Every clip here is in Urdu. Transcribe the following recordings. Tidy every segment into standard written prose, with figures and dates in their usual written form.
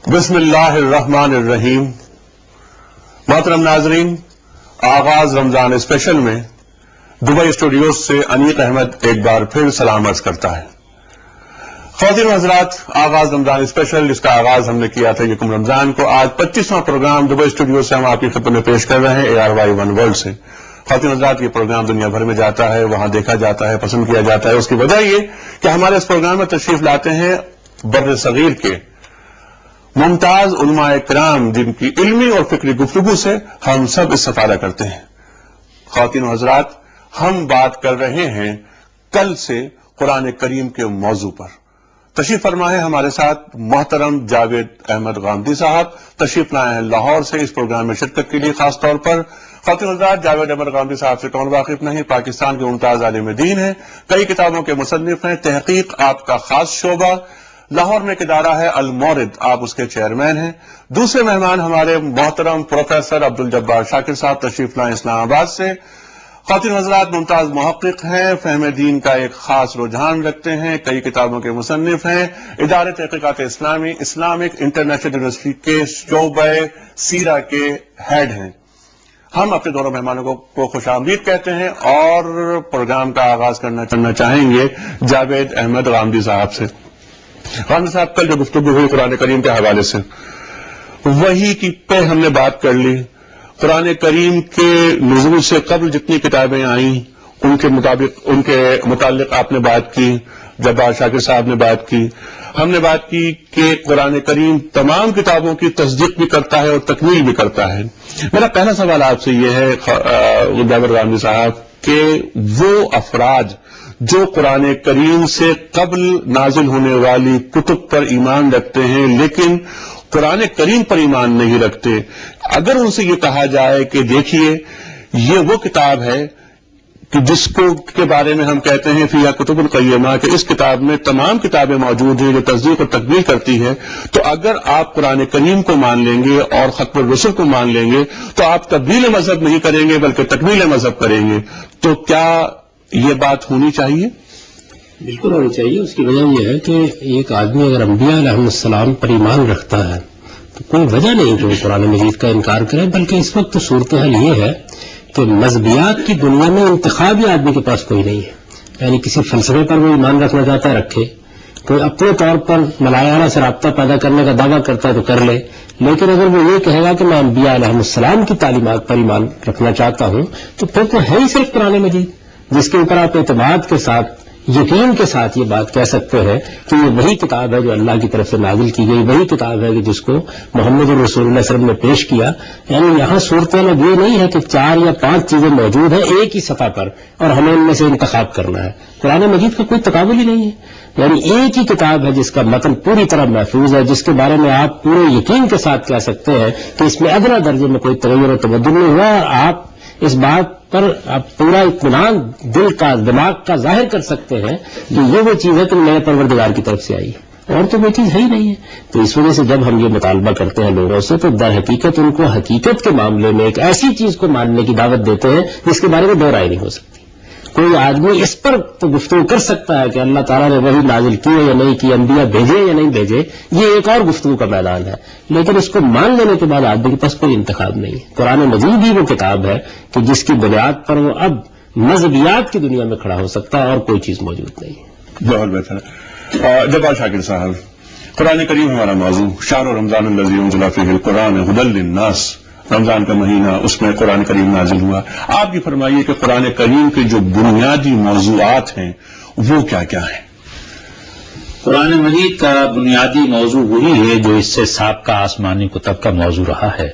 بسم اللہ الرحمن الرحیم. محترم ناظرین، آغاز رمضان اسپیشل میں دبئی اسٹوڈیوز سے انیق احمد ایک بار پھر سلام عرض کرتا ہے. خواتین و حضرات، آغاز رمضان اسپیشل جس کا آغاز ہم نے کیا تھا یکم رمضان کو، آج 25واں پروگرام دبئی اسٹوڈیو سے ہم آپ کی خدمت میں پیش کر رہے ہیں ARY1 ورلڈ سے. خواتین و حضرات، یہ پروگرام دنیا بھر میں جاتا ہے، وہاں دیکھا جاتا ہے، پسند کیا جاتا ہے. اس کی وجہ یہ کہ ہمارے اس پروگرام میں تشریف لاتے ہیں بر صغیر کے ممتاز علماء کرام جن کی علمی اور فکری گفتگو سے ہم سب استفادہ کرتے ہیں. خواتین و حضرات، ہم بات کر رہے ہیں کل سے قرآن کریم کے موضوع پر. تشریف فرما ہے ہمارے ساتھ محترم جاوید احمد غامدی صاحب، تشریف لائے ہیں لاہور سے اس پروگرام میں شرکت کے لیے خاص طور پر. خواتین و حضرات، جاوید احمد غامدی صاحب سے کون واقف نہیں، پاکستان کے ممتاز عالم دین ہیں، کئی کتابوں کے مصنف ہیں، تحقیق آپ کا خاص شعبہ. لاہور میں ایک ادارہ ہے المورد، آپ اس کے چیئرمین ہیں. دوسرے مہمان ہمارے محترم پروفیسر عبدالجبار شاکر صاحب، تشریف لائیں اسلام آباد سے. خواتین حضرات، ممتاز محقق ہیں، فہم دین کا ایک خاص رجحان رکھتے ہیں، کئی کتابوں کے مصنف ہیں، ادارے تحقیقات اسلامی اسلامک انٹرنیشنل یونیورسٹی کے شعبہ سیرہ کے ہیڈ ہیں. ہم اپنے دونوں مہمانوں کو خوش آمدید کہتے ہیں اور پروگرام کا آغاز کرنا چاہیں گے جاوید احمد غامدی صاحب سے. غامدی صاحب، کل جو گفتگو ہوئی قرآن کریم کے حوالے سے، وہی کی پہ ہم نے بات کر لی. قرآن کریم کے نزول سے قبل جتنی کتابیں آئیں ان کے متعلق آپ نے بات کی، جبار شاکر صاحب نے بات کی، ہم نے بات کی کہ قرآن کریم تمام کتابوں کی تصدیق بھی کرتا ہے اور تکمیل بھی کرتا ہے. میرا پہلا سوال آپ سے یہ ہے جاوید غامدی صاحب کہ وہ افراد جو قرآن کریم سے قبل نازل ہونے والی کتب پر ایمان رکھتے ہیں لیکن قرآن کریم پر ایمان نہیں رکھتے، اگر ان سے یہ کہا جائے کہ دیکھیے یہ وہ کتاب ہے کہ جس کے بارے میں ہم کہتے ہیں فیہا کتب القیمہ کہ اس کتاب میں تمام کتابیں موجود ہیں جو تصدیق اور تکمیل کرتی ہے، تو اگر آپ قرآن کریم کو مان لیں گے اور ختم الرسل کو مان لیں گے تو آپ تبدیل مذہب نہیں کریں گے بلکہ تکمیل مذہب کریں گے. تو کیا یہ بات ہونی چاہیے؟ بالکل ہونی چاہیے. اس کی وجہ یہ ہے کہ ایک آدمی اگر انبیاء علیہ السلام پر ایمان رکھتا ہے تو کوئی وجہ نہیں کہ وہ قرآن مجید کا انکار کرے، بلکہ اس وقت صورتحال یہ ہے کہ مذہبیات کی دنیا میں انتخابی آدمی کے پاس کوئی نہیں ہے. یعنی کسی فلسفے پر وہ ایمان رکھنا چاہتا ہے رکھے، کوئی اپنے طور پر ملائانہ سے رابطہ پیدا کرنے کا دعویٰ کرتا ہے تو کر لے، لیکن اگر وہ یہ کہے گا کہ میں انبیاء علیہ السلام کی تعلیمات پر ایمان رکھنا چاہتا ہوں تو پھر تو ہے ہی صرف قرآن مجید جس کے اوپر آپ اعتماد کے ساتھ یقین کے ساتھ یہ بات کہہ سکتے ہیں کہ یہ وہی کتاب ہے جو اللہ کی طرف سے نازل کی گئی، وہی کتاب ہے کہ جس کو محمد رسول اللہ صلی اللہ علیہ وسلم نے پیش کیا. یعنی یہاں صورتحال یہ نہیں ہے کہ 4 یا 5 چیزیں موجود ہیں ایک ہی صفحہ پر اور ہمیں ان میں سے انتخاب کرنا ہے. قرآن مجید کا کوئی تقابل ہی نہیں ہے. یعنی ایک ہی کتاب ہے جس کا متن پوری طرح محفوظ ہے، جس کے بارے میں آپ پورے یقین کے ساتھ کہہ سکتے ہیں کہ اس میں ادنیٰ درجے میں کوئی تغیر و تبدل نہیں ہوا، اور آپ اس بات پر آپ پورا اطمینان دل کا دماغ کا ظاہر کر سکتے ہیں کہ یہ وہ چیز ہے کہ میرے پروردگار کی طرف سے آئی ہے، اور تو وہ چیز ہے ہی نہیں ہے. تو اس وجہ سے جب ہم یہ مطالبہ کرتے ہیں لوگوں سے تو در حقیقت ان کو حقیقت کے معاملے میں ایک ایسی چیز کو ماننے کی دعوت دیتے ہیں جس کے بارے میں دو رائے نہیں ہو سکتی. کوئی آدمی اس پر تو گفتگو کر سکتا ہے کہ اللہ تعالیٰ نے وہی نازل کی ہے یا نہیں کی، انبیاء بھیجے یا نہیں بھیجے، یہ ایک اور گفتگو کا میدان ہے، لیکن اس کو مان لینے کے بعد آدمی کے پاس کوئی انتخاب نہیں ہے. قرآن مجید ہی وہ کتاب ہے کہ جس کی بنیاد پر وہ اب مذہبیات کی دنیا میں کھڑا ہو سکتا ہے اور کوئی چیز موجود نہیں ہے. بہت بہتر. جبار شاکر صاحب، قرآن کریم ہمارا موضوع، شہر رمضان الذی انزل فیہ القرآن ھدی للناس، رمضان کا مہینہ، اس میں قرآن کریم نازل ہوا. آپ یہ فرمائیے کہ قرآن کریم کے جو بنیادی موضوعات ہیں وہ کیا کیا ہیں؟ قرآن مجید کا بنیادی موضوع وہی ہے جو اس سے سابقہ آسمانی کتب کا موضوع رہا ہے،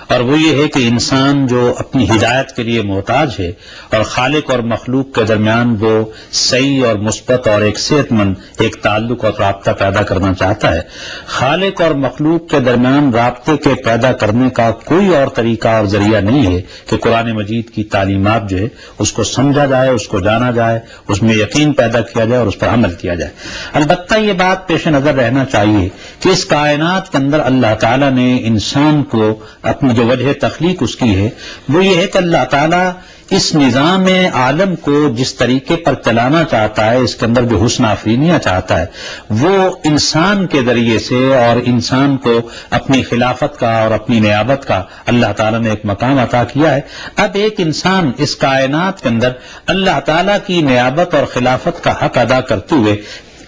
اور وہ یہ ہے کہ انسان جو اپنی ہدایت کے لیے محتاج ہے اور خالق اور مخلوق کے درمیان وہ صحیح اور مثبت اور ایک صحت مند ایک تعلق اور رابطہ پیدا کرنا چاہتا ہے. خالق اور مخلوق کے درمیان رابطے کے پیدا کرنے کا کوئی اور طریقہ اور ذریعہ نہیں ہے کہ قرآن مجید کی تعلیمات جو ہے اس کو سمجھا جائے، اس کو جانا جائے، اس میں یقین پیدا کیا جائے اور اس پر عمل کیا جائے. البتہ ہمیشہ یہ بات پیش نظر رہنا چاہیے کہ اس کائنات کے اندر اللہ تعالیٰ نے انسان کو اپنی جو وجہ تخلیق اس کی ہے وہ یہ ہے کہ اللہ تعالیٰ اس نظام عالم کو جس طریقے پر چلانا چاہتا ہے، اس کے اندر جو حسن آفرینیاں چاہتا ہے، وہ انسان کے ذریعے سے، اور انسان کو اپنی خلافت کا اور اپنی نیابت کا اللہ تعالیٰ نے ایک مقام عطا کیا ہے۔ اب ایک انسان اس کائنات کے اندر اللہ تعالیٰ کی نیابت اور خلافت کا حق ادا کرتے ہوئے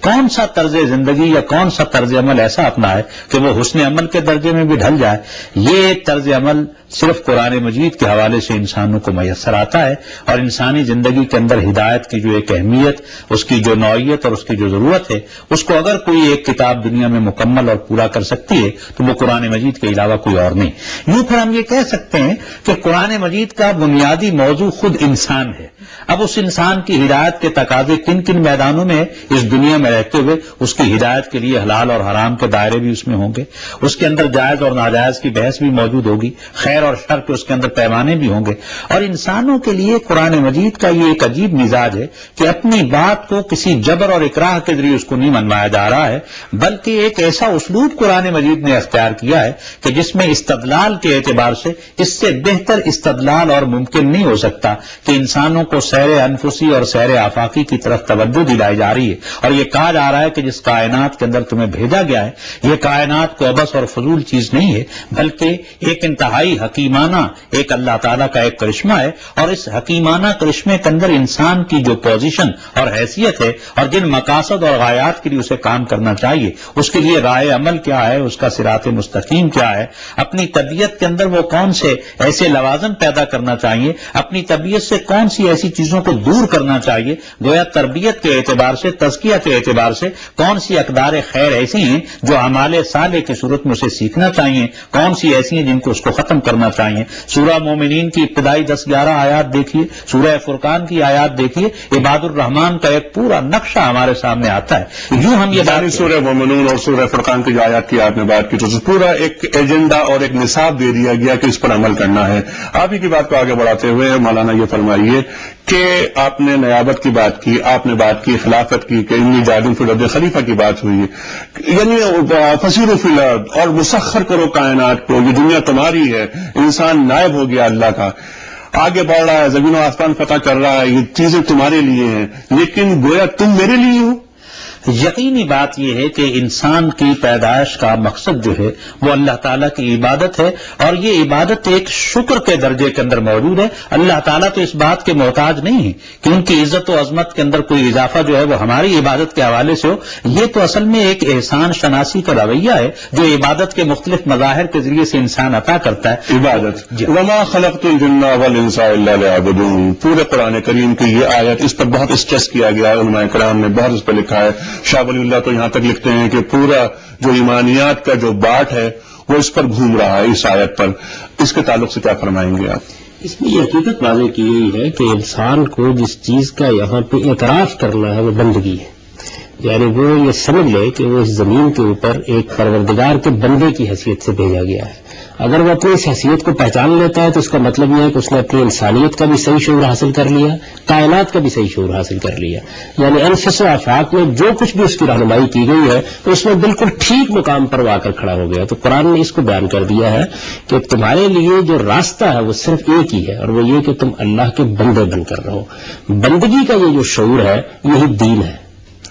کون سا طرز زندگی یا کون سا طرز عمل ایسا اپنا ہے کہ وہ حسن عمل کے درجے میں بھی ڈھل جائے، یہ طرز عمل صرف قرآن مجید کے حوالے سے انسانوں کو میسر آتا ہے، اور انسانی زندگی کے اندر ہدایت کی جو ایک اہمیت، اس کی جو نوعیت اور اس کی جو ضرورت ہے، اس کو اگر کوئی ایک کتاب دنیا میں مکمل اور پورا کر سکتی ہے تو وہ قرآن مجید کے علاوہ کوئی اور نہیں۔ یوں پھر ہم یہ کہہ سکتے ہیں کہ قرآن مجید کا بنیادی موضوع خود انسان ہے۔ اب اس انسان کی ہدایت کے تقاضے کن کن میدانوں میں اس دنیا میں رہتے ہوئے اس کی ہدایت کے لیے حلال اور حرام کے دائرے بھی اس میں ہوں گے، اس کے اندر جائز اور ناجائز کی بحث بھی موجود ہوگی، خیر اور شر کے اس کے اندر پیمانے بھی ہوں گے، اور انسانوں کے لیے قرآن مجید کا یہ ایک عجیب مزاج ہے کہ اپنی بات کو کسی جبر اور اکراہ کے ذریعے اس کو نہیں منوایا جا رہا ہے، بلکہ ایک ایسا اسلوب قرآن مجید نے اختیار کیا ہے کہ جس میں استدلال کے اعتبار سے اس سے بہتر استدلال اور ممکن نہیں ہو سکتا کہ انسانوں کو سیر انفسی اور سیر آفاقی کی طرف توجہ دلائی جا رہی ہے، اور یہ کہا جا رہا ہے کہ جس کائنات کے اندر تمہیں بھیجا گیا ہے یہ کائنات کو عبث اور فضول چیز نہیں ہے، بلکہ ایک انتہائی حکیمانہ ایک اللہ تعالیٰ کا ایک کرشمہ ہے، اور اس حکیمانہ کرشمے کے اندر انسان کی جو پوزیشن اور حیثیت ہے اور جن مقاصد اور غایات کے لیے اسے کام کرنا چاہیے، اس کے لیے رائے عمل کیا ہے، اس کا صراط مستقیم کیا ہے، اپنی طبیعت کے اندر وہ کون سے ایسے لوازم پیدا کرنا چاہیے، اپنی طبیعت سے کون سی ایسی چیزوں کو دور کرنا چاہیے، گویا تربیت کے اعتبار سے، تزکیہ کے اعتبار سے کون سی اقدار خیر ایسی ہیں جو اعمال صالح کی صورت میں اسے سیکھنا چاہیے، کون سی ایسی ہیں جن کو اس کو ختم کرنا چاہیے۔ سورہ مومنین کی ابتدائی 10-11 آیات دیکھیے، سورہ فرقان کی آیات دیکھیے، عباد الرحمان کا ایک پورا نقشہ ہمارے سامنے آتا ہے۔ یوں ہم یہ سورہ مومنون اور سورہ فرقان کی جو آیات کی آپ نے بات کی تو پورا ایک ایجنڈا اور ایک نصاب دے دیا گیا کہ اس پر عمل کرنا ہے۔ آپ ہی کی بات کو آگے بڑھاتے ہوئے مولانا یہ فرمائیے کہ آپ نے نیابت کی بات کی، آپ نے بات کی خلافت کی کہ انی جاعل فی الارض خلیفہ کی بات ہوئی ہے، یعنی فسیروا فی الارض اور مسخر کرو کائنات کو، یہ دنیا تمہاری ہے، انسان نائب ہو گیا اللہ کا، آگے بڑھ رہا ہے، زمین و آسمان فتح کر رہا ہے، یہ چیزیں تمہارے لیے ہیں، لیکن گویا تم میرے لیے ہو۔ یقینی بات یہ ہے کہ انسان کی پیدائش کا مقصد جو ہے وہ اللہ تعالیٰ کی عبادت ہے، اور یہ عبادت ایک شکر کے درجے کے اندر موجود ہے۔ اللہ تعالیٰ تو اس بات کے محتاج نہیں ہے کہ ان کی عزت و عظمت کے اندر کوئی اضافہ جو ہے وہ ہماری عبادت کے حوالے سے ہو، یہ تو اصل میں ایک احسان شناسی کا رویہ ہے جو عبادت کے مختلف مظاہر کے ذریعے سے انسان عطا کرتا ہے۔ عبادت وما خلقت الجن والانس الا لیعبدون، پورے قرآن کریم کی یہ آیت، اس پر بہت اسٹریس کیا گیا ہے، علماء کرام نے بہت اس پر لکھا ہے۔ شاہ ولی اللہ تو یہاں تک لکھتے ہیں کہ پورا جو ایمانیات کا جو باٹ ہے وہ اس پر گھوم رہا ہے، اس آیت پر۔ اس کے تعلق سے کیا فرمائیں گے آپ؟ اس میں یہ حقیقت واضح کی گئی ہے کہ انسان کو جس چیز کا یہاں پہ اعتراف کرنا ہے وہ بندگی ہے، یعنی وہ یہ سمجھ لے کہ وہ اس زمین کے اوپر ایک پروردگار کے بندے کی حیثیت سے بھیجا گیا ہے۔ اگر وہ اپنی اس حیثیت کو پہچان لیتا ہے تو اس کا مطلب یہ ہے کہ اس نے اپنی انسانیت کا بھی صحیح شعور حاصل کر لیا، کائنات کا بھی صحیح شعور حاصل کر لیا، یعنی انفس و آفاق میں جو کچھ بھی اس کی رہنمائی کی گئی ہے تو اس میں بالکل ٹھیک مقام پر وہ آ کر کھڑا ہو گیا۔ تو قرآن نے اس کو بیان کر دیا ہے کہ تمہارے لیے جو راستہ ہے وہ صرف ایک ہی ہے، اور وہ یہ کہ تم اللہ کے بندے بن کر رہو۔ بندگی کا یہ جو شعور ہے یہی دین ہے،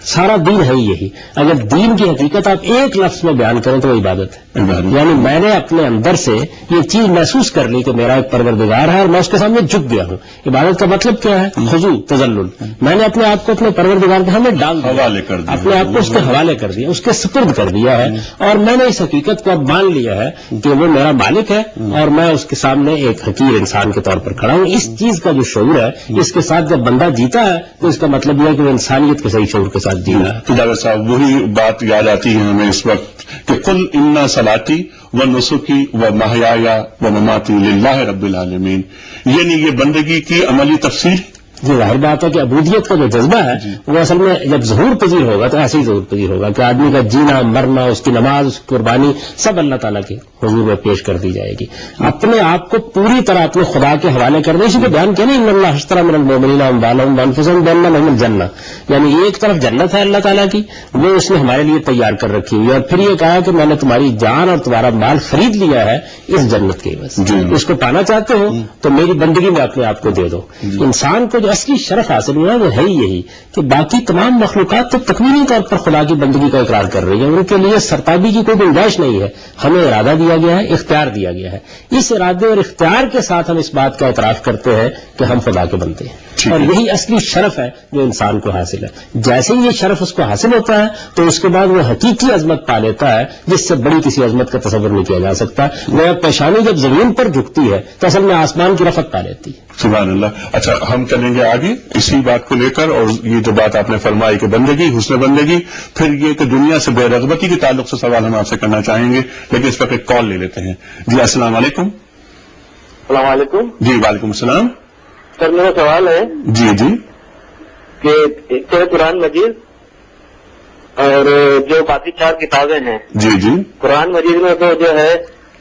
سارا دین ہے یہی۔ اگر دین کی حقیقت آپ ایک لفظ میں بیان کریں تو وہ عبادت ہے، یعنی میں نے اپنے اندر سے یہ چیز محسوس کر لی کہ میرا ایک پروردگار ہے اور میں اس کے سامنے جھک گیا ہوں۔ عبادت کا مطلب کیا ہے؟ خضوع، تذلل۔ میں نے اپنے آپ کو اپنے پروردگار کے سامنے ڈال دیا، حوالے کر دیا، اپنے آپ کو اس کے حوالے کر دیا، اس کے سپرد کر دیا ہے، اور میں نے اس حقیقت کو اب مان لیا ہے کہ وہ میرا مالک ہے اور میں اس کے سامنے ایک حقیر انسان کے طور پر کھڑا ہوں۔ اس چیز کا جو شعور ہے، اس کے ساتھ جب بندہ جیتا ہے تو اس کا مطلب یہ ہے کہ وہ انسانیت کے صحیح شعور کے ساتھ جی رہا ہے۔ تو ڈاکٹر صاحب وہی بات یاد آتی ہے ہمیں اس وقت کہ قل ان صلاتی و نسکی و محیایا و مماتی للہ رب العالمین، یعنی یہ بندگی کی عملی تفسیر جی ظاہر بات ہے کہ عبودیت کا جو جذبہ ہے وہ اصل میں جب ظہور پذیر ہوگا تو ایسے ہی ظہور پذیر ہوگا کہ آدمی کا جینا مرنا، اس کی نماز، اس کی قربانی سب اللہ تعالیٰ کے حضور میں پیش کر دی جائے گی. اپنے آپ کو پوری طرح اپنے خدا کے حوالے کر دیں. اسی کو بیان کیا نا، ان اللہ اشتری من المؤمنین انفسهم وانفسهم بان لهم الجنہ، یعنی ایک طرف جنت ہے اللہ تعالیٰ کی، وہ اس نے ہمارے لیے تیار کر رکھی ہوئی ہے، اور پھر یہ کہا کہ میں نے تمہاری جان اور تمہارا مال خرید لیا ہے اس جنت کے عوض. اس کو پانا چاہتے ہو تو میری بندگی میں اپنے آپ کو دے دو. انسان کو جو اصلی شرف حاصل ہوا وہ ہے ہی یہی کہ باقی تمام مخلوقات تو تکوینی طور پر خدا کی بندگی کا اقرار کر رہی ہے، ان کے لیے سرتابی کی کوئی گنجائش نہیں ہے. ہمیں ارادہ دیا گیا ہے، اختیار دیا گیا ہے، اس ارادے اور اختیار کے ساتھ ہم اس بات کا اعتراف کرتے ہیں کہ ہم خدا کے بندے ہیں، اور یہی اصلی شرف ہے جو انسان کو حاصل ہے. جیسے ہی یہ شرف اس کو حاصل ہوتا ہے تو اس کے بعد وہ حقیقی عظمت پا لیتا ہے جس سے بڑی کسی عظمت کا تصور نہیں کیا جا سکتا. وہ پیشانی جب زمین پر جھکتی ہے تو اصل میں آسمان کی رفت پا لیتی ہے. سبحان اللہ. اچھا، ہم چلیں گے آگے اسی بات کو لے کر، اور یہ جو بات آپ نے فرمائی کہ بندگی، حسن بندگی، پھر یہ کہ دنیا سے بے رغبتی کے تعلق سے سوال ہم آپ سے کرنا چاہیں گے، لیکن اس وقت ایک کال لے لیتے ہیں. جی السلام علیکم. السلام علیکم. جی وعلیکم السلام. سر میرا سوال ہے جی جی کہ ایک تو قرآن مجید اور جو باقی 4 کتابیں ہیں، جی جی قرآن مجید میں تو جو ہے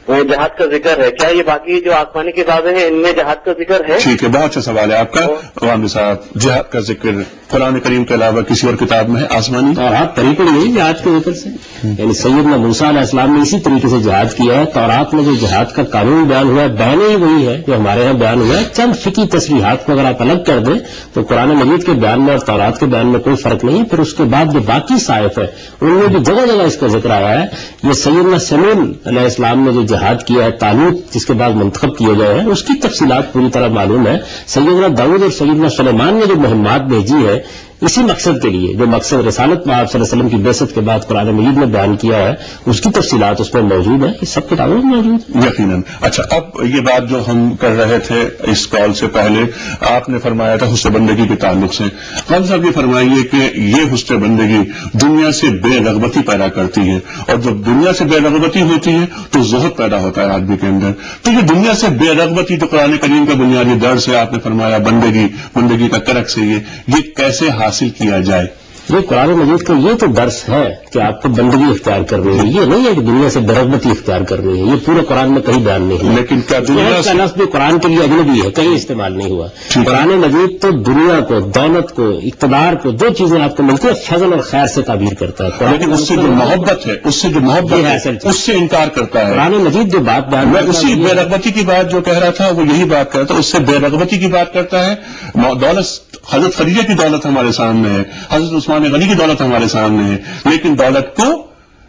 جہاد کا ذکر ہے، کیا یہ باقی جو آسمانی کتابیں ہیں ان میں جہاد کا ذکر ہے؟ ٹھیک ہے، بہت اچھا سوال ہے آپ کا عوام صاحب. جہاد کا ذکر قرآن کریم کے علاوہ کسی اور کتاب میں ہے آسمانی؟ تورات طریقے نہیں جہاد کے ذکر سے، یعنی سیدنا موسیٰ علیہ السلام نے اسی طریقے سے جہاد کیا ہے. تورات میں جو جہاد کا قانون بیان ہوا ہے بیان ہی وہی ہے جو ہمارے یہاں بیان ہوا ہے. چند فقہی تصریحات کو اگر آپ الگ کر دیں تو قرآن مجید کے بیان میں اور تورات کے بیان میں کوئی فرق نہیں. پھر اس کے بعد جو باقی صحائف ہے ان میں بھی جگہ جگہ اس کا ذکر آیا ہے. یہ سیدنا سمون علیہ السلام نے جو جہاد کیا ہے، طالوت جس کے بعد منتخب کیے گئے ہیں، اس کی تفصیلات پوری طرح معلوم ہے. سیدنا داؤد اور سیدنا سلیمان نے جو مہمات بھیجی ہے اسی مقصد کے لیے، جو مقصد رسالت میں آپ صلی اللہ علیہ وسلم کی بعثت کے بعد قرآن مجید میں بیان کیا ہے، اس کی تفصیلات اس میں موجود ہیں. یہ سب کتابوں میں موجود ہے یقیناً. اچھا، اب یہ بات جو ہم کر رہے تھے اس کال سے پہلے، آپ نے فرمایا تھا حسن بندگی کے تعلق سے. خان صاحب یہ فرمائیے کہ یہ حسن بندگی دنیا سے بے رغبتی پیدا کرتی ہے، اور جب دنیا سے بے رغبتی ہوتی ہے تو زہد پیدا ہوتا ہے آدمی کے اندر. تو یہ دنیا سے بے رغبتی جو قرآن کریم کا بنیادی درس ہے، آپ نے فرمایا بندگی کا کرک سے یہ کیسے حاصل کیا جائے؟ یہ قرآن مجید کا یہ تو درس ہے کہ آپ کو بندگی اختیار کرنی ہے. یہ نہیں ہے کہ دنیا سے برغبتی اختیار کرنی ہے، یہ پورے قرآن میں کہیں بیان نہیں ہے. لیکن کیا دنیا کا لفظ بھی قرآن کے لیے اجنبی ہے، کہیں استعمال نہیں ہوا. قرآن مجید تو دنیا کو، دولت کو، اقتدار کو، جو چیزیں آپ کو ملتی ہے فضل اور خیر سے تعبیر کرتا ہے. لیکن اس سے جو محبت ہے، اس سے انکار کرتا ہے. قرآن مجید جو بات بیان میں اسی بے رغبتی کی بات جو کہہ رہا تھا وہ یہی بات کرتا ہے، اس سے بے رغبتی کی بات کرتا ہے. دولت، حضرت خدیجہ کی دولت ہمارے سامنے ہے، حضرت عثمان غنی کی دولت ہمارے سامنے ہے، لیکن دولت کو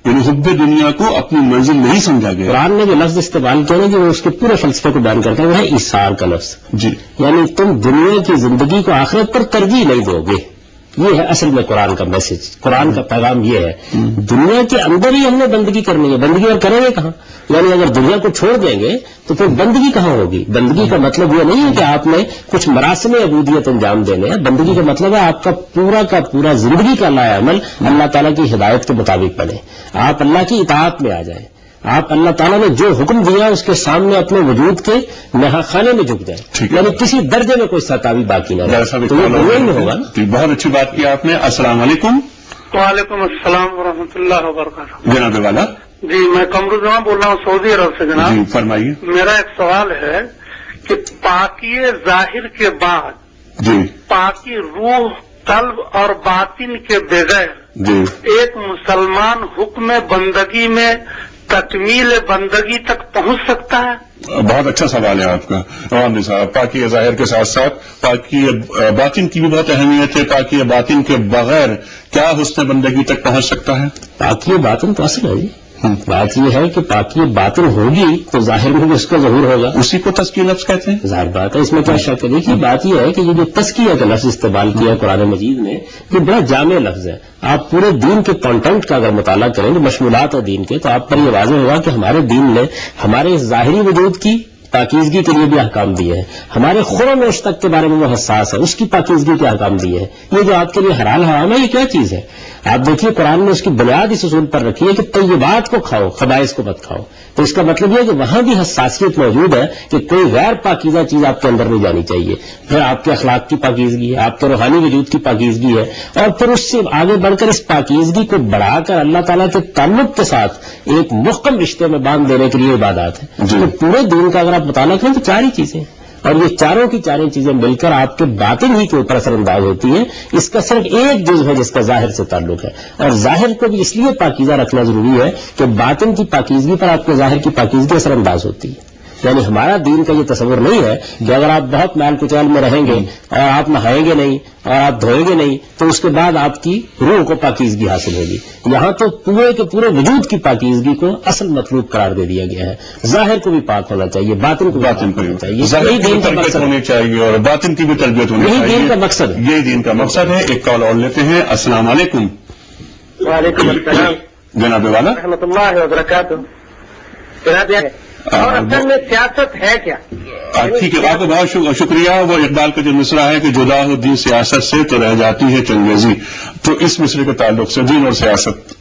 یعنی حب دنیا کو اپنی منزل نہیں سمجھا گیا. قرآن نے جو لفظ استعمال کیا نا، جو اس کے پورے فلسفے کو بیان کرتا ہے وہ ہے ایثار کا لفظ. جی، یعنی تم دنیا کی زندگی کو آخرت پر ترجیح نہیں دو گے. یہ ہے اصل میں قرآن کا میسج، قرآن کا پیغام یہ ہے. دنیا کے اندر ہی ہم نے بندگی کرنی ہے، بندگی اور کریں گے کہاں؟ یعنی اگر دنیا کو چھوڑ دیں گے تو پھر بندگی کہاں ہوگی؟ بندگی کا مطلب یہ نہیں ہے کہ آپ نے کچھ مراسم عبودیت انجام دینے ہیں. بندگی کا مطلب ہے آپ کا پورا زندگی کا لا عمل اللہ تعالیٰ کی ہدایت کے مطابق بنے. آپ اللہ کی اطاعت میں آ جائیں، آپ اللہ تعالیٰ نے جو حکم دیا اس کے سامنے اپنے وجود کے نہا خانے میں جھک جائیں، یعنی کسی درجے میں کوئی ستاوی باقی نہ رہے. تو یہ دنیا میں ہوگا نا. بہت اچھی بات کی آپ نے. السلام علیکم. وعلیکم السلام ورحمۃ اللہ وبرکاتہ. جناب والا. جی میں قمرالزمان بول رہا ہوں سعودی عرب سے. جناب جی فرمائیے. میرا ایک سوال ہے کہ پاکی ظاہر کے بعد جی پاکی روح، قلب اور باطن کے بغیر جی ایک مسلمان حکم بندگی میں تکمیل بندگی تک پہنچ سکتا ہے؟ بہت اچھا سوال ہے آپ کا عوام صاحب. پاکی ظاہر کے ساتھ ساتھ پاکی باطن کی بھی بہت اہمیت ہے. پاکی باطن کے بغیر کیا حسن بندگی تک پہنچ سکتا ہے؟ پاکی باطن تو اصل ہے جی. بات یہ ہے کہ پاکی باطن ہوگی تو ظاہر میں بھی اس کا ظہور ہوگا. اسی کو تزکیہ لفظ کہتے ہیں. ظاہر بات ہے، اس میں کیا شک ہے. دیکھیے بات یہ ہے کہ یہ جو تزکیہ کا لفظ استعمال کیا ہے قرآن مجید نے، یہ بڑا جامع لفظ ہے. آپ پورے دین کے کانٹینٹ کا اگر مطالعہ کریں جو مشمولات ہے دین کے، تو آپ پر یہ واضح ہوگا کہ ہمارے دین نے ہمارے ظاہری وجود کی پاکیزگی کے لیے بھی احکام دیے ہیں. ہمارے خور و نوش تک کے بارے میں وہ حساس ہے, اس کی پاکیزگی کے احکام دیے ہیں. یہ جو آپ کے لیے حلال حرام ہے, یہ کیا چیز ہے؟ آپ دیکھیے قرآن نے اس کی بنیاد اس اصول پر رکھی ہے کہ طیبات کو کھاؤ, خبائث کو مت کھاؤ. تو اس کا مطلب یہ ہے کہ وہاں بھی حساسیت موجود ہے کہ کوئی غیر پاکیزہ چیز آپ کے اندر نہیں جانی چاہیے. پھر آپ کے اخلاق کی پاکیزگی ہے, آپ کے روحانی وجود کی پاکیزگی ہے, اور پھر اس سے آگے بڑھ کر اس پاکیزگی کو بڑھا کر اللہ تعالیٰ کے تعلق کے ساتھ ایک محکم رشتے میں باندھ دینے کے لیے عبادات ہے. تو پورے دین کا اگر آپ مطالعہ کریں تو چار ہی چیزیں ہیں, اور یہ چاروں کی چاریں چیزیں مل کر آپ کے باطن ہی کے اوپر اثر انداز ہوتی ہیں. اس کا صرف ایک جزو ہے جس کا ظاہر سے تعلق ہے, اور ظاہر کو بھی اس لیے پاکیزہ رکھنا ضروری ہے کہ باطن کی پاکیزگی پر آپ کے ظاہر کی پاکیزگی اثر انداز ہوتی ہے. یعنی ہمارا دین کا یہ تصور نہیں ہے کہ اگر آپ بہت میل کچیل میں رہیں گے اور آپ نہائیں گے نہیں اور آپ دھوئیں گے نہیں تو اس کے بعد آپ کی روح کو پاکیزگی حاصل ہوگی. یہاں تو پورے کے پورے وجود کی پاکیزگی کو اصل مطلوب قرار دے دیا گیا ہے. ظاہر کو بھی پاک ہونا چاہیے, باطن کو باطن کو ہونا چاہیے. یہی دین کا مقصد ہونی چاہیے اور باطن کی بھی تربیت ہونی چاہیے. یہی دین کا مقصد ہے, یہی دین کا مقصد ہے. ایک کال اور لیتے ہیں. السلام علیکم. وعلیکم السلام جناب والا رحمۃ اللہ وبرکاتہ. جناب اور اصل میں سیاست ہے کیا؟ ٹھیک ہے, آپ کا بہت شکریہ. وہ اقبال کا جو مصرع ہے کہ جدا ہو دین سیاست سے تو رہ جاتی ہے چنگیزی, تو اس مصرے کے تعلق سے دین اور سیاست.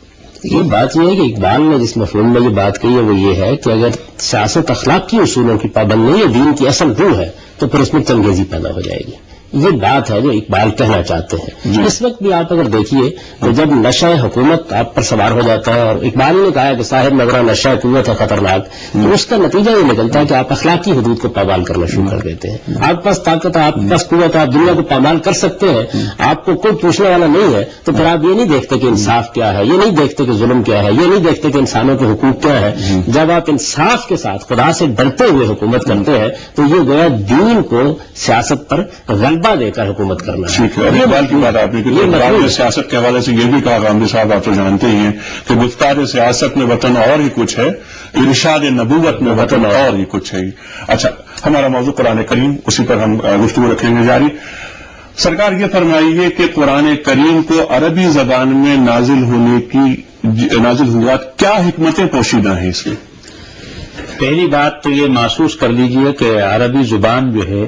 یہ بات یہ ہے کہ اقبال نے جس مفہوم میں یہ بات کہی ہے وہ یہ ہے کہ اگر سیاست اخلاقی اصولوں کی پابند نہیں ہے, دین کی اصل روح ہے, تو پھر اس میں چنگیزی پیدا ہو جائے گی. یہ بات ہے جو اقبال کہنا چاہتے ہیں. اس وقت بھی آپ اگر دیکھیے تو جب نشہ حکومت آپ پر سوار ہو جاتا ہے, اور اقبال نے کہا کہ صاحب نظرہ نشہ قوت ہے خطرناک, تو اس کا نتیجہ یہ نکلتا ہے کہ آپ اخلاقی حدود کو پامال کرنا شروع کر دیتے ہیں. آپ کے پاس طاقت ہے, آپ کے پاس قوت ہے, آپ دنیا کو پامال کر سکتے ہیں, آپ کو کوئی پوچھنے والا نہیں ہے, تو پھر آپ یہ نہیں دیکھتے کہ انصاف کیا ہے, یہ نہیں دیکھتے کہ ظلم کیا ہے, یہ نہیں دیکھتے کہ انسانوں کے حقوق کیا ہے. جب آپ انصاف کے ساتھ خدا سے ڈرتے ہوئے حکومت کرتے ہیں تو یہ گویا دین کو سیاست پر غلبہ دے کر حکومت کرنا ہے. ٹھیک ہے. اقبال کی بات آپ نے سیاست کے حوالے سے یہ بھی کہا, غامدی صاحب آپ تو جانتے ہی ہیں کہ گفتار سیاست میں وطن اور ہی کچھ ہے, ارشاد نبوت میں وطن اور ہی کچھ ہے. اچھا, ہمارا موضوع قرآن کریم, اسی پر ہم گفتگو رکھیں گے جاری. سرکار یہ فرمائیے کہ قرآن کریم کو عربی زبان میں نازل ہوا, کیا حکمتیں پوشیدہ ہیں اس میں؟ پہلی بات تو یہ محسوس کر لیجئے کہ عربی زبان جو ہے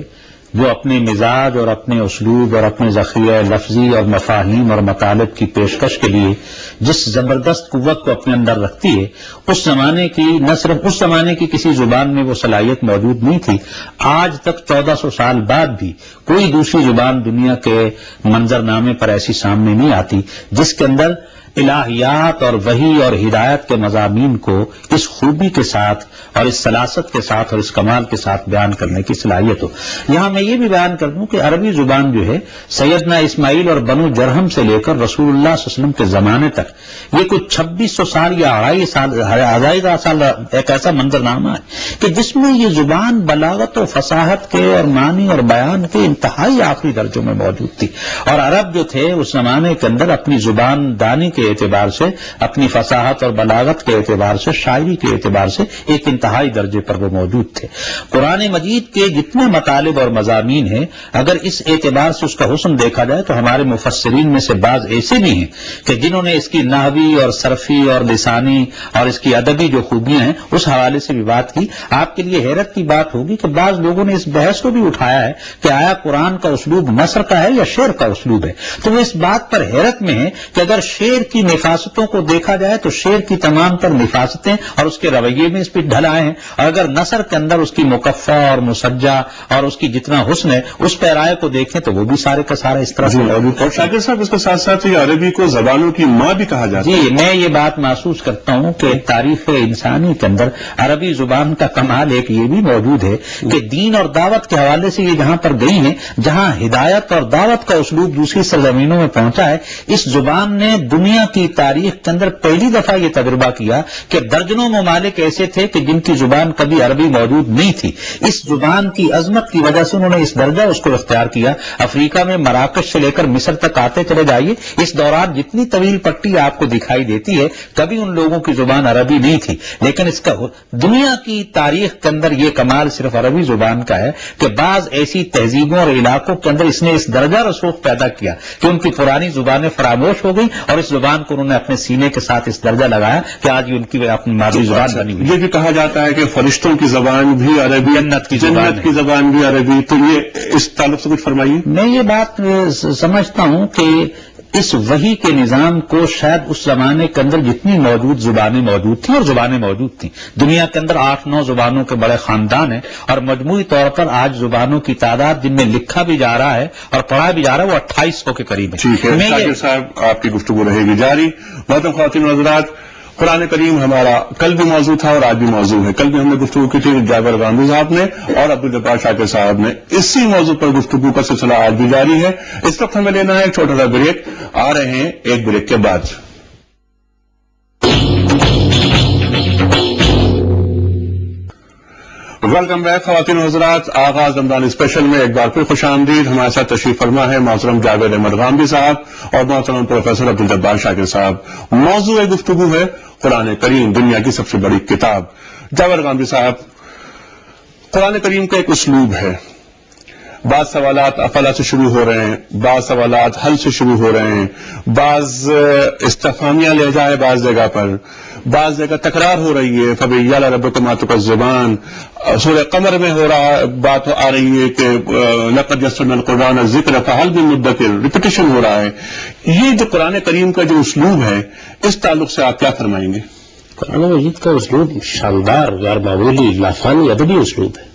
وہ اپنے مزاج اور اپنے اسلوب اور اپنے ذخیرہ لفظی اور مفاہیم اور مطالب کی پیشکش کے لیے جس زبردست قوت کو اپنے اندر رکھتی ہے, اس زمانے کی نہ صرف اس زمانے کی کسی زبان میں وہ صلاحیت موجود نہیں تھی. آج تک 1400 سال بعد بھی کوئی دوسری زبان دنیا کے منظرنامے پر ایسی سامنے نہیں آتی جس کے اندر الہیات اور وحی اور ہدایت کے مضامین کو اس خوبی کے ساتھ اور اس سلاست کے ساتھ اور اس کمال کے ساتھ بیان کرنے کی صلاحیت ہو. یہاں میں یہ بھی بیان کر دوں کہ عربی زبان جو ہے سیدنا اسماعیل اور بنو جرہم سے لے کر رسول اللہ صلی اللہ علیہ وسلم کے زمانے تک یہ کچھ 2600 سال یا 2.5 سال ایک ایسا منظرنامہ ہے کہ جس میں یہ زبان بلاغت و فصاحت کے اور معنی اور بیان کے انتہائی آخری درجوں میں موجود تھی. اور عرب جو تھے اس زمانے کے اندر اپنی زبان دانی کے اعتبار سے, اپنی فصاحت اور بلاغت کے اعتبار سے, شاعری کے اعتبار سے ایک انتہائی درجے پر وہ موجود تھے. قرآن مجید کے جتنے مطالب اور مضامین ہیں, اگر اس اعتبار سے اس کا حسن دیکھا جائے تو ہمارے مفسرین میں سے بعض ایسے بھی ہیں کہ جنہوں نے اس کی نحوی اور صرفی اور لسانی اور اس کی ادبی جو خوبیاں ہیں اس حوالے سے بھی بات کی. آپ کے لیے حیرت کی بات ہوگی کہ بعض لوگوں نے اس بحث کو بھی اٹھایا ہے کہ آیا قرآن کا اسلوب نثر کا ہے یا شعر کا اسلوب ہے. تو وہ اس بات پر حیرت میں ہے کہ اگر شعر کی نفاستوں کو دیکھا جائے تو شعر کی تمام تر نفاستیں اور اس کے رویے میں اس پہ ڈھل آئے ہیں, اور اگر نثر کے اندر اس کی مکفہ اور مسجع اور اس کی جتنا حسن ہے اس پیرائے کو دیکھیں تو وہ بھی سارے کا سارا اس طرح سے موجود. اور شاکر صاحب اس کے ساتھ ساتھ یہ عربی کو زبانوں کی ماں بھی کہا جاتا ہے. جی, میں یہ بات محسوس کرتا ہوں کہ تاریخ انسانی کے اندر عربی زبان کا کمال ایک یہ بھی موجود ہے کہ دین اور دعوت کے حوالے سے یہ جہاں پر گئی ہیں, جہاں ہدایت اور دعوت کا اسلوب دوسری سرزمینوں میں پہنچا ہے, اس زبان نے دنیا کی تاریخ کے اندر پہلی دفعہ یہ تجربہ کیا کہ درجنوں ممالک ایسے تھے کہ جن کی زبان کبھی عربی موجود نہیں تھی. اس زبان کی عظمت کی وجہ سے انہوں نے اس درجہ اس کو اختیار کیا. افریقہ میں مراکش سے لے کر مصر تک آتے چلے جائیے, اس دوران جتنی طویل پٹی آپ کو دکھائی دیتی ہے کبھی ان لوگوں کی زبان عربی نہیں تھی. لیکن اس کا دنیا کی تاریخ کے اندر یہ کمال صرف عربی زبان کا ہے کہ بعض ایسی تہذیبوں اور علاقوں کے اندر اس نے اس درجہ رسوخ پیدا کیا کہ ان کی پرانی زبانیں فراموش ہو گئی اور اس زبان زبان کو انہوں نے اپنے سینے کے ساتھ اس درجہ لگایا کہ آج یہ ان کی اپنی مادری زبان بنی ہوئی. یہ بھی کہا جاتا ہے کہ فرشتوں کی زبان بھی عربی، جنت کی زبان بھی عربی، تو یہ اس تعلق سے کچھ فرمائیے. میں یہ بات سمجھتا ہوں کہ اس وحی کے نظام کو شاید اس زمانے کے اندر جتنی موجود زبانیں موجود تھیں، اور زبانیں موجود تھیں، دنیا کے اندر 8-9 زبانوں کے بڑے خاندان ہیں، اور مجموعی طور پر آج زبانوں کی تعداد جن میں لکھا بھی جا رہا ہے اور پڑھا بھی جا رہا ہے وہ 2800 کے قریب ہے. ٹھیک ہے شاکر صاحب، آپ کی گفتگو رہے گی جاری. محترم خواتین و حضرات، قرآن کریم ہمارا کل بھی موضوع تھا اور آج بھی موضوع ہے. کل بھی ہم نے گفتگو کی تھی جابر غامدی صاحب نے اور عبدالجبار شاکر صاحب نے. اسی موضوع پر گفتگو کا سلسلہ آج بھی جاری ہے. اس وقت ہمیں لینا ہے ایک چھوٹا سا بریک. آ رہے ہیں ایک بریک کے بعد. ویلکم بیک خواتین و حضرات. آغاز رمضان اسپیشل میں ایک بار پھر خوش آمدید. ہمارے ساتھ تشریف فرما ہے محترم جاوید احمد غامدی صاحب اور محترم پروفیسر عبدالجبار شاکر صاحب. موضوع گفتگو ہے قرآن کریم، دنیا کی سب سے بڑی کتاب. جاوید غامدی صاحب، قرآن کریم کا ایک اسلوب ہے. بعض سوالات افلا سے شروع ہو رہے ہیں، بعض سوالات حل سے شروع ہو رہے ہیں، بعض استفہامیہ لہجہ ہے بعض جگہ پر، بعض جگہ تکرار ہو رہی ہے. فبأي آلاء ربكما تكذبان. سورہ قمر میں ہو رہا بات آ رہی ہے کہ لقد يسرنا القرآن الذکر فهل من مدکر. ریپیٹیشن ہو رہا ہے. یہ جو قرآن کریم کا جو اسلوب ہے، اس تعلق سے آپ کیا فرمائیں گے؟ قرآن مجید کا اسلوب شاندار، غیر معمولی، لافانی ادبی اسلوب ہے.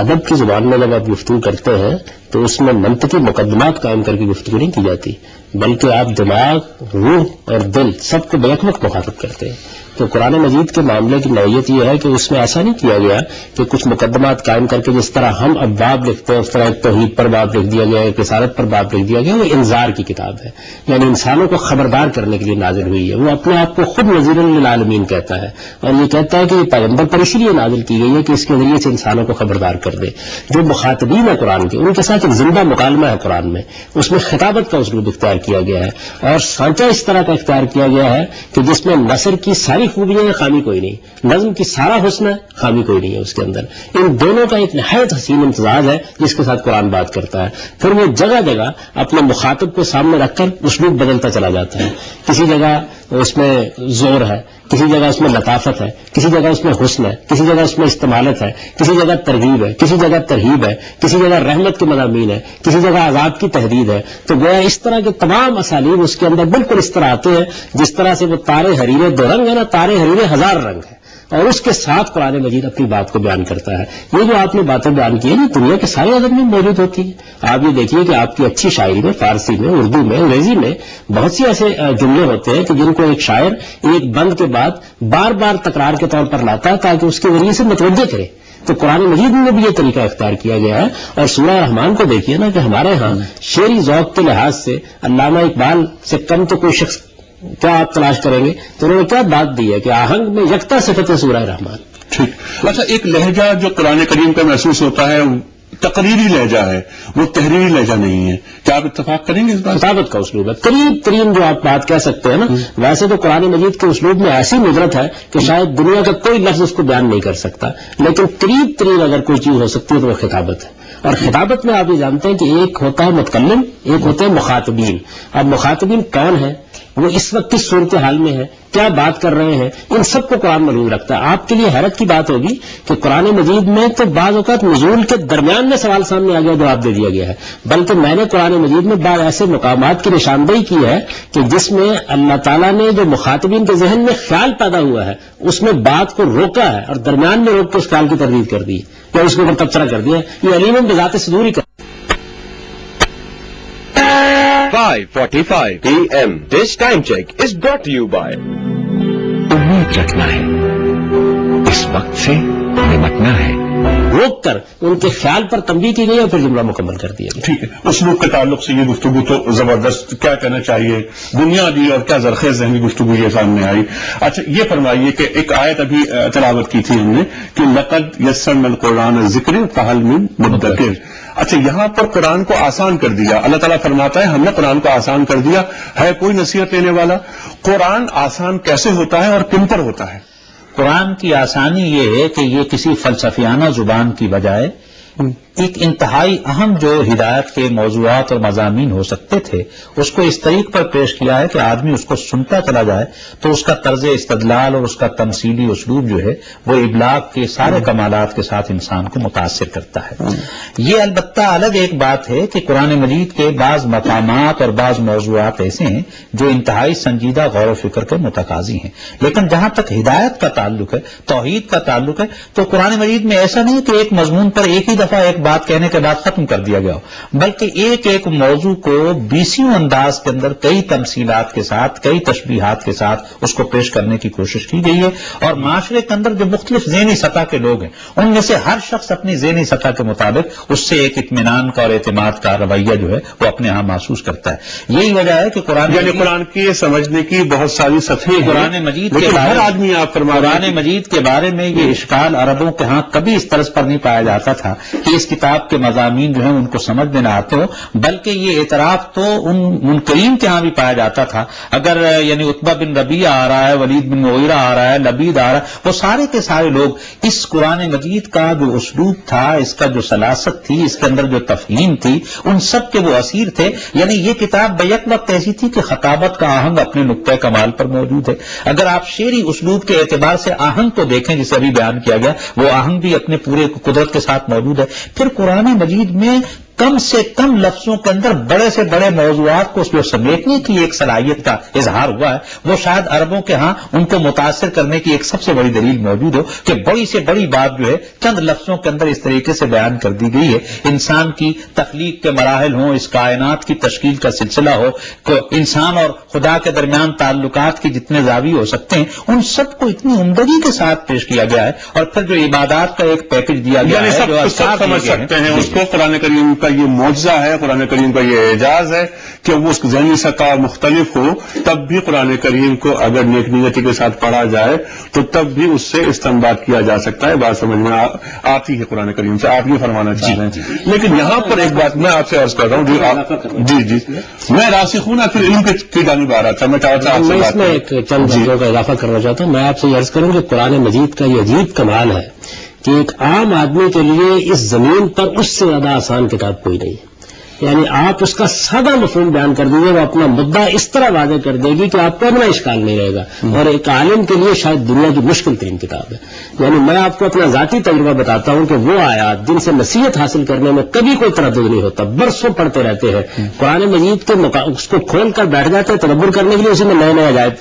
ادب کی زبان میں جب آپ گفتگو کرتے ہیں تو اس میں منطقی مقدمات قائم کر کے گفتگو نہیں کی جاتی، بلکہ آپ دماغ، روح اور دل سب کو بیک وقت مخاطب کرتے ہیں. تو قرآن مجید کے معاملے کی نوعیت یہ ہے کہ اس میں ایسا نہیں کیا گیا کہ کچھ مقدمات قائم کر کے جس طرح ہم اب باب لکھتے ہیں اس طرح ایک توحید پر باب لکھ دیا گیا، ایک رسالت پر باب لکھ دیا گیا. وہ انذار کی کتاب ہے، یعنی انسانوں کو خبردار کرنے کے لیے نازل ہوئی ہے. وہ اپنے آپ کو خود نذیر للعالمین کہتا ہے، اور یہ کہتا ہے کہ یہ پیغمبر پر اسی لیے نازل کی گئی ہے کہ اس کے ذریعے سے انسانوں کو خبردار کر دے. جو مخاطبین ہیں قرآن کے، ان کے ساتھ ایک زندہ مکالمہ ہے قرآن میں. اس میں خطابت کا اسلوب اختیار کیا گیا ہے اور سانچہ اس طرح کا اختیار کیا گیا ہے کہ جس میں نثر کی ساری خوبیاں ہیں، خامی کوئی نہیں، نظم کی سارا حسن ہے، خامی کوئی نہیں ہے اس کے اندر. ان دونوں کا ایک نہایت حسین امتزاج ہے جس کے ساتھ قرآن بات کرتا ہے. پھر وہ جگہ جگہ اپنے مخاطب کو سامنے رکھ کر اسلوب بدلتا چلا جاتا ہے. کسی جگہ اس میں زور ہے، کسی جگہ اس میں لطافت ہے، کسی جگہ اس میں حسن ہے، کسی جگہ اس میں استمالت ہے، کسی جگہ ترغیب ہے، کسی جگہ ترہیب ہے، کسی جگہ رحمت کے مضامین ہے، کسی جگہ عذاب کی تحدید ہے. تو گویا اس طرح کے تمام اسالیب اس کے اندر بالکل اس طرح آتے ہیں جس طرح سے وہ تارے حریرے دو رنگ ہے نا، تارے حریرے ہزار رنگ ہے، اور اس کے ساتھ قرآن مجید اپنی بات کو بیان کرتا ہے. یہ جو آپ نے باتیں بیان کی ہیں یہ دنیا کے سارے ادب میں موجود ہوتی ہیں. آپ یہ دیکھیے کہ آپ کی اچھی شاعری میں، فارسی میں، اردو میں، انگریزی میں بہت سی ایسے جملے ہوتے ہیں کہ جن کو ایک شاعر ایک بند کے بعد بار بار تکرار کے طور پر لاتا ہے تاکہ اس کے ذریعے سے متوجہ کرے. تو قرآن مجید میں بھی یہ طریقہ اختیار کیا گیا ہے. اور سورہ رحمان کو دیکھیے نا کہ ہمارے ہاں شعری ذوق کے لحاظ سے علامہ اقبال سے کم تو کوئی شخص کیا آپ تلاش کریں گے. تو انہوں نے کیا بات دی ہے کہ آہنگ میں یکتا صفت ہے سورہ رحمان. ٹھیک. اچھا، ایک لہجہ جو قرآن کریم کا محسوس ہوتا ہے تقریری لہجہ ہے، وہ تحریری لہجہ نہیں ہے. کیا آپ اتفاق کریں گے اس بات؟ خطابت کا اسلوب ہے، قریب ترین جو آپ بات کہہ سکتے ہیں نا. ویسے تو قرآن مجید کے اسلوب میں ایسی ندرت ہے کہ شاید دنیا کا کوئی لفظ اس کو بیان نہیں کر سکتا، لیکن قریب ترین اگر کوئی چیز ہو سکتی ہے تو وہ خطابت ہے. اور خطابت میں آپ یہ جانتے ہیں کہ ایک ہوتا ہے متکلم، ایک ہوتے ہیں مخاطبین. اب مخاطبین کون ہیں، وہ اس وقت کس صورتحال میں ہے، کیا بات کر رہے ہیں، ان سب کو قرآن محفوظ رکھتا ہے. آپ کے لیے حیرت کی بات ہوگی کہ قرآن مجید میں تو بعض اوقات نزول کے درمیان میں سوال سامنے آ گیا، جواب دے دیا گیا ہے. بلکہ میں نے قرآن مجید میں بعض ایسے مقامات کی نشاندہی کی ہے کہ جس میں اللہ تعالیٰ نے جو مخاطبین کے ذہن میں خیال پیدا ہوا ہے اس میں بات کو روکا ہے اور درمیان میں روک کے اس خیال کی تردید کر دی یا اس کے اوپر تبصرہ کر دیا. یہ علیم بذات صدور ہی کر 5:45 PM. This time check is brought to you by امید رکھنا ہے، اس وقت سے نمٹنا ہے. روک کر ان کے خیال پر تنبیہ کی گئی اور پھر جملہ مکمل کر دیا گیا. ٹھیک ہے. اسلوب کے تعلق سے یہ گفتگو تو زبردست، کیا کہنا چاہیے، بنیادی اور کیا زرخیز ذہنی گفتگو یہ سامنے آئی. اچھا یہ فرمائیے کہ ایک آیت ابھی تلاوت کی تھی ہم نے کہ لقد یسرنا القرآن ذکر فہل من مدکر. اچھا یہاں پر قرآن کو آسان کر دیا. اللہ تعالیٰ فرماتا ہے ہم نے قرآن کو آسان کر دیا. ہے کوئی نصیحت لینے والا؟ قرآن آسان کیسے ہوتا ہے اور کن پر ہوتا ہے؟ قرآن کی آسانی یہ ہے کہ یہ کسی فلسفیانہ زبان کی بجائے ایک انتہائی اہم جو ہدایت کے موضوعات اور مضامین ہو سکتے تھے اس کو اس طریقے پر پیش کیا ہے کہ آدمی اس کو سنتا چلا جائے تو اس کا طرز استدلال اور اس کا تمثیلی اسلوب جو ہے وہ ابلاغ کے سارے کمالات کے ساتھ انسان کو متاثر کرتا ہے۔ یہ البتہ الگ ایک بات ہے کہ قرآن مجید کے بعض مقامات اور بعض موضوعات ایسے ہیں جو انتہائی سنجیدہ غور و فکر کے متقاضی ہیں، لیکن جہاں تک ہدایت کا تعلق ہے، توحید کا تعلق ہے، تو قرآن مجید میں ایسا نہیں کہ ایک مضمون پر ایک ہی دفعہ ایک بات کہنے کے بعد ختم کر دیا گیا ہو، بلکہ ایک ایک موضوع کو 20 انداز کے اندر کئی تمثیلات کے ساتھ، کئی تشبیہات کے ساتھ اس کو پیش کرنے کی کوشش کی گئی ہے، اور معاشرے کے اندر جو مختلف ذہنی سطح کے لوگ ہیں ان میں سے ہر شخص اپنی ذہنی سطح کے مطابق اس سے ایک اطمینان کا اور اعتماد کا رویہ جو ہے وہ اپنے ہاں محسوس کرتا ہے۔ یہی وجہ ہے کہ قرآن کی سمجھنے کی بہت ساری سطحیں قرآن مجید کے ہر آدمی آپ قرآن مجید کے بارے میں یہ اشکال عربوں کے ہاں کبھی اس طرز پر نہیں پایا جاتا تھا کہ اس کتاب کے مضامین جو ہیں ان کو سمجھ میں نہ آتے ہو، بلکہ یہ اعتراف تو ان منکرین کے ہاں بھی پایا جاتا تھا۔ اگر یعنی عتبہ بن ربیعہ آ رہا ہے، ولید بن مغیرہ آ رہا ہے، لبید آ رہا ہے، وہ سارے کے سارے لوگ اس قرآن مجید کا جو اسلوب تھا، اس کا جو سلاست تھی، اس کے اندر جو تفہیم تھی، ان سب کے وہ اسیر تھے۔ یعنی یہ کتاب بیک وقت ایسی تھی کہ خطابت کا آہنگ اپنے نقطۂ کمال پر موجود ہے۔ اگر آپ شعری اسلوب کے اعتبار سے آہنگ کو دیکھیں جسے ابھی بیان کیا گیا، وہ آہنگ بھی اپنے پورے قدرت کے ساتھ موجود ہے۔ پھر قرآن مجید میں کم سے کم لفظوں کے اندر بڑے سے بڑے موضوعات کو جو سمیٹنے کی ایک صلاحیت کا اظہار ہوا ہے، وہ شاید عربوں کے ہاں ان کو متاثر کرنے کی ایک سب سے بڑی دلیل موجود ہو کہ بڑی سے بڑی بات جو ہے چند لفظوں کے اندر اس طریقے سے بیان کر دی گئی ہے۔ انسان کی تخلیق کے مراحل ہوں، اس کائنات کی تشکیل کا سلسلہ ہو، انسان اور خدا کے درمیان تعلقات کے جتنے زاویے ہو سکتے ہیں، ان سب کو اتنی عمدگی کے ساتھ پیش کیا گیا ہے، اور پھر جو عبادات کا ایک پیکج دیا گیا ہے جو سب سمجھ سکتے ہیں اس کو۔ قرآن کریم کا یہ معجزہ ہے، قرآن کریم کا یہ اعجاز ہے کہ وہ اس کی ذہنی سطح مختلف ہو، تب بھی قرآن کریم کو اگر نیک نیتی کے ساتھ پڑھا جائے تو تب بھی اس سے استنباط کیا جا سکتا ہے، بات سمجھ میں آتی ہے قرآن کریم سے۔ آپ یہ فرمانا چاہ رہے ہیں، لیکن یہاں پر ایک بات میں آپ سے عرض کر رہا ہوں، جی میں راسخون فی العلم کی جانب آ رہا تھا، میں چاہتا ہوں اس میں ایک چند چیزوں کا اضافہ کرنا چاہتا ہوں۔ میں آپ سے یہ عرض کروں کہ قرآن مجید کا یہ عجیب کمال ہے کہ ایک عام آدمی کے لیے اس زمین پر اس سے زیادہ آسان کتاب کوئی نہیں ہے۔ یعنی آپ اس کا سادہ مفہوم بیان کر دیجیے، وہ اپنا مدعا اس طرح واضح کر دے گی کہ آپ کو اتنا اشکال نہیں رہے گا، اور ایک عالم کے لیے شاید دنیا کی مشکل ترین کتاب ہے۔ یعنی میں آپ کو اپنا ذاتی تجربہ بتاتا ہوں کہ وہ آیات جن سے نصیحت حاصل کرنے میں کبھی کوئی تردد نہیں ہوتا، برسوں پڑھتے رہتے ہیں، قرآن مجید کے اس کو کھول کر بیٹھ جاتے ہیں تدبر کرنے کے لیے، اسی میں نئے نئے عجائب۔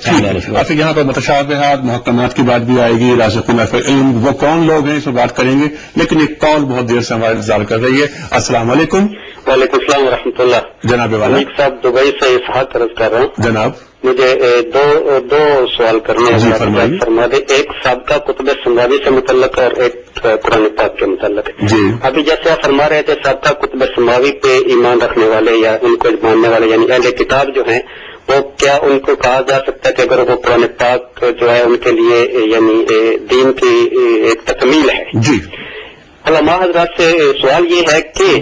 اچھا، یہاں پر متشابہات محکمات کی بات بھی آئے گی، راسخون فی العلم وہ کون لوگ ہیں اس پر بات کریں گے، لیکن ایک کال بہت دیر سے ہمارا انتظار کر رہی ہے۔ السلام علیکم۔ وعلیکم السلام ورحمۃ اللہ۔ جناب والا صاحب دبئی سے اسحاق عرض کر رہا ہوں۔ جناب مجھے دو سوال کرنے ہیں، فرمائیے۔ فرما دیں، ایک سابقہ کتب سماوی سے متعلق اور ایک قرآن پاک کے متعلق۔ جی ابھی جیسے آپ فرما رہے تھے سابقہ کتب سماوی پہ ایمان رکھنے والے یا ان کو ماننے والے یعنی اہل کتاب جو ہیں، وہ کیا ان کو کہا جا سکتا ہے کہ اگر وہ قرآن پاک جو ہے ان کے لیے یعنی دین کی ایک تکمیل ہے؟ جی علماء حضرات سے سوال یہ ہے کہ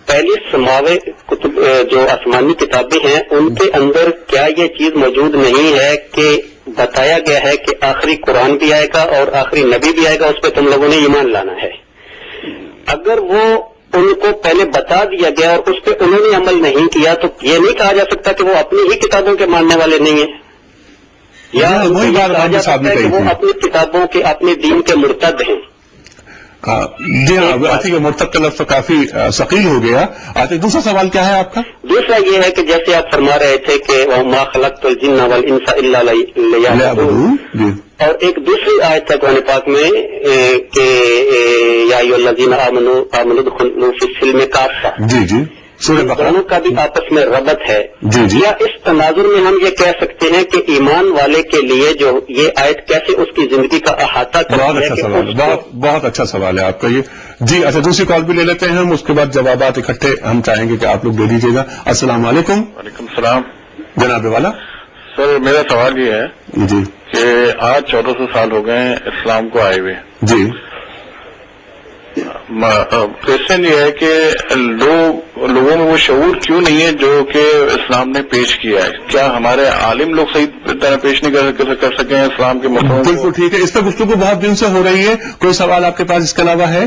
پہلی سماوی کتب جو آسمانی کتابیں ہیں ان کے اندر کیا یہ چیز موجود نہیں ہے کہ بتایا گیا ہے کہ آخری قرآن بھی آئے گا اور آخری نبی بھی آئے گا، اس پہ تم لوگوں نے ایمان لانا ہے؟ اگر وہ ان کو پہلے بتا دیا گیا اور اس پہ انہوں نے عمل نہیں کیا تو یہ نہیں کہا جا سکتا کہ وہ اپنی ہی کتابوں کے ماننے والے نہیں ہیں، یا وہی بات کہا جا سکتا ہے کہ وہ اپنی کتابوں کے اپنے دین کے مرتد ہیں؟ جی ہاں، آتی ہے مرتب کا لفظ تو کافی ثقیل ہو گیا۔ آتے دوسرا سوال کیا ہے آپ کا؟ دوسرا یہ ہے کہ جیسے آپ فرما رہے تھے کہ وَمَا خَلَقْتُ الْجِنَّ وَالْإِنسَ إِلَّا لِيَعْبُدُونِ، اور ایک دوسری آیت ہے قرآن پاک میں کہ یا ایھا الذین آمنوا ادخلوا فی السلم کافہ، جی جی سورہ بقرہ، دونوں کا بھی آپس میں ربط ہے۔ جی جی یا اس تناظر میں ہم یہ کہہ سکتے ہیں کہ ایمان والے کے لیے جو یہ آیت کیسے اس کی زندگی کا احاطہ کرتی ہے؟ بہت اچھا سوال ہے، بہت اچھا سوال ہے آپ کا یہ۔ جی اچھا، دوسری کال بھی لے لیتے ہیں ہم، اس کے بعد جوابات اکٹھے ہم چاہیں گے کہ آپ لوگ دے دیجیے گا۔ السلام علیکم۔ وعلیکم السلام جناب والا۔ سر میرا سوال یہ ہے جی کہ آج 1400 سال ہو گئے ہیں اسلام کو آئے ہوئے، جی کوشچن یہ ہے کہ لوگوں میں وہ شعور کیوں نہیں ہے جو کہ اسلام نے پیش کیا ہے؟ کیا ہمارے عالم لوگ صحیح طرح پیش نہیں کر سکے ہیں اسلام کے مسئلوں کو؟ بالکل ٹھیک ہے، اس پہ گفتگو بہت دن سے ہو رہی ہے، کوئی سوال آپ کے پاس اس کے علاوہ ہے؟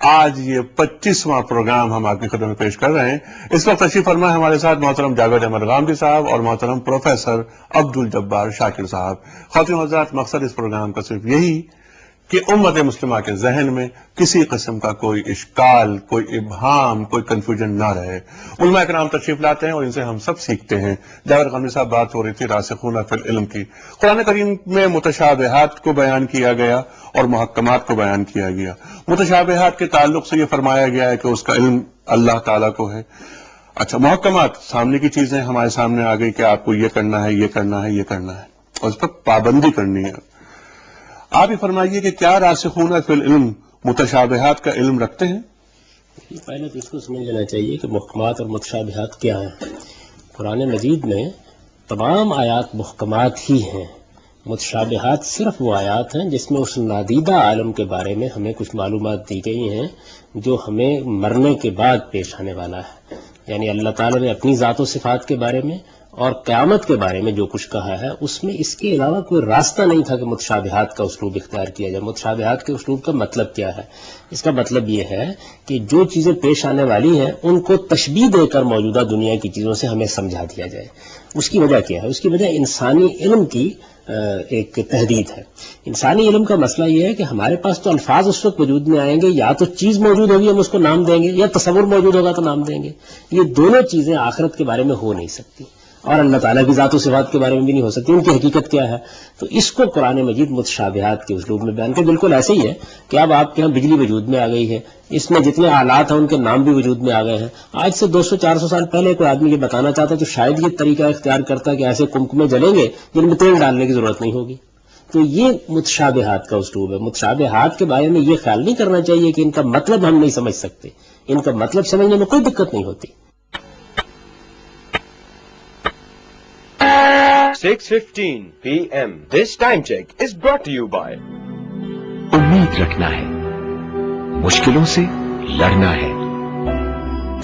آج یہ 25واں پروگرام ہم آپ کی خدمت میں پیش کر رہے ہیں. اس وقت تشریف فرما ہے ہمارے ساتھ محترم جاوید احمد غامدی صاحب اور محترم پروفیسر عبد الجبار شاکر صاحب. خواتین حضرات، مقصد اس پروگرام کا صرف یہی کہ امت مسلمہ کے ذہن میں کسی قسم کا کوئی اشکال، کوئی ابہام، کوئی کنفیوژن نہ رہے. علماء کرام تشریف لاتے ہیں اور ان سے ہم سب سیکھتے ہیں. جاوید غامدی صاحب، بات ہو رہی تھی راسخون فی العلم کی. قرآن کریم میں متشابہات کو بیان کیا گیا اور محکمات کو بیان کیا گیا. متشابہات کے تعلق سے یہ فرمایا گیا ہے کہ اس کا علم اللہ تعالیٰ کو ہے. اچھا، محکمات سامنے کی چیزیں ہمارے سامنے آ گئی کہ آپ کو یہ کرنا ہے، یہ کرنا ہے، یہ کرنا ہے، اور اس پر پابندی کرنی ہے. آپ ہی فرمائیے کہ کیا راسخون فی العلم متشابہات کا علم رکھتے ہیں؟ پہلے تو اس کو سمجھ لینا چاہیے کہ محکمات اور متشابہات کیا ہیں. قرآن مجید میں تمام آیات محکمات ہی ہیں. متشابہات صرف وہ آیات ہیں جس میں اس نادیدہ عالم کے بارے میں ہمیں کچھ معلومات دی گئی ہیں جو ہمیں مرنے کے بعد پیش آنے والا ہے. یعنی اللہ تعالیٰ نے اپنی ذات و صفات کے بارے میں اور قیامت کے بارے میں جو کچھ کہا ہے اس میں اس کے علاوہ کوئی راستہ نہیں تھا کہ متشابہات کا اسلوب اختیار کیا جائے. متشابہات کے اسلوب کا مطلب کیا ہے؟ اس کا مطلب یہ ہے کہ جو چیزیں پیش آنے والی ہیں ان کو تشبیہ دے کر موجودہ دنیا کی چیزوں سے ہمیں سمجھا دیا جائے. اس کی وجہ کیا ہے؟ اس کی وجہ انسانی علم کی ایک تحدید ہے. انسانی علم کا مسئلہ یہ ہے کہ ہمارے پاس تو الفاظ اس وقت وجود میں آئیں گے، یا تو چیز موجود ہوگی ہم اس کو نام دیں گے، یا تصور موجود ہوگا تو نام دیں گے. یہ دونوں چیزیں آخرت کے بارے میں ہو نہیں سکتی اور اللہ تعالیٰ کی ذات و صفات کے بارے میں بھی نہیں ہو سکتی. ان کی حقیقت کیا ہے؟ تو اس کو قرآن مجید متشابہات کے اسلوب میں بیان کر. بالکل ایسے ہی ہے کہ اب آپ کے یہاں بجلی وجود میں آ گئی ہے، اس میں جتنے آلات ہیں ان کے نام بھی وجود میں آ گئے ہیں. آج سے 200-400 سال پہلے کوئی آدمی یہ بتانا چاہتا تو شاید یہ طریقہ اختیار کرتا کہ ایسے کمکمے جلیں گے جن میں تیل ڈالنے کی ضرورت نہیں ہوگی. تو یہ متشابہات کا اسلوب ہے. متشابہات کے بارے میں یہ خیال نہیں کرنا چاہیے کہ ان کا مطلب ہم نہیں سمجھ سکتے. ان کا مطلب سمجھنے میں کوئی دقت نہیں ہوتی. 6:15 p.m. This time check is brought to you by امید رکھنا ہے، مشکلوں سے لڑنا ہے.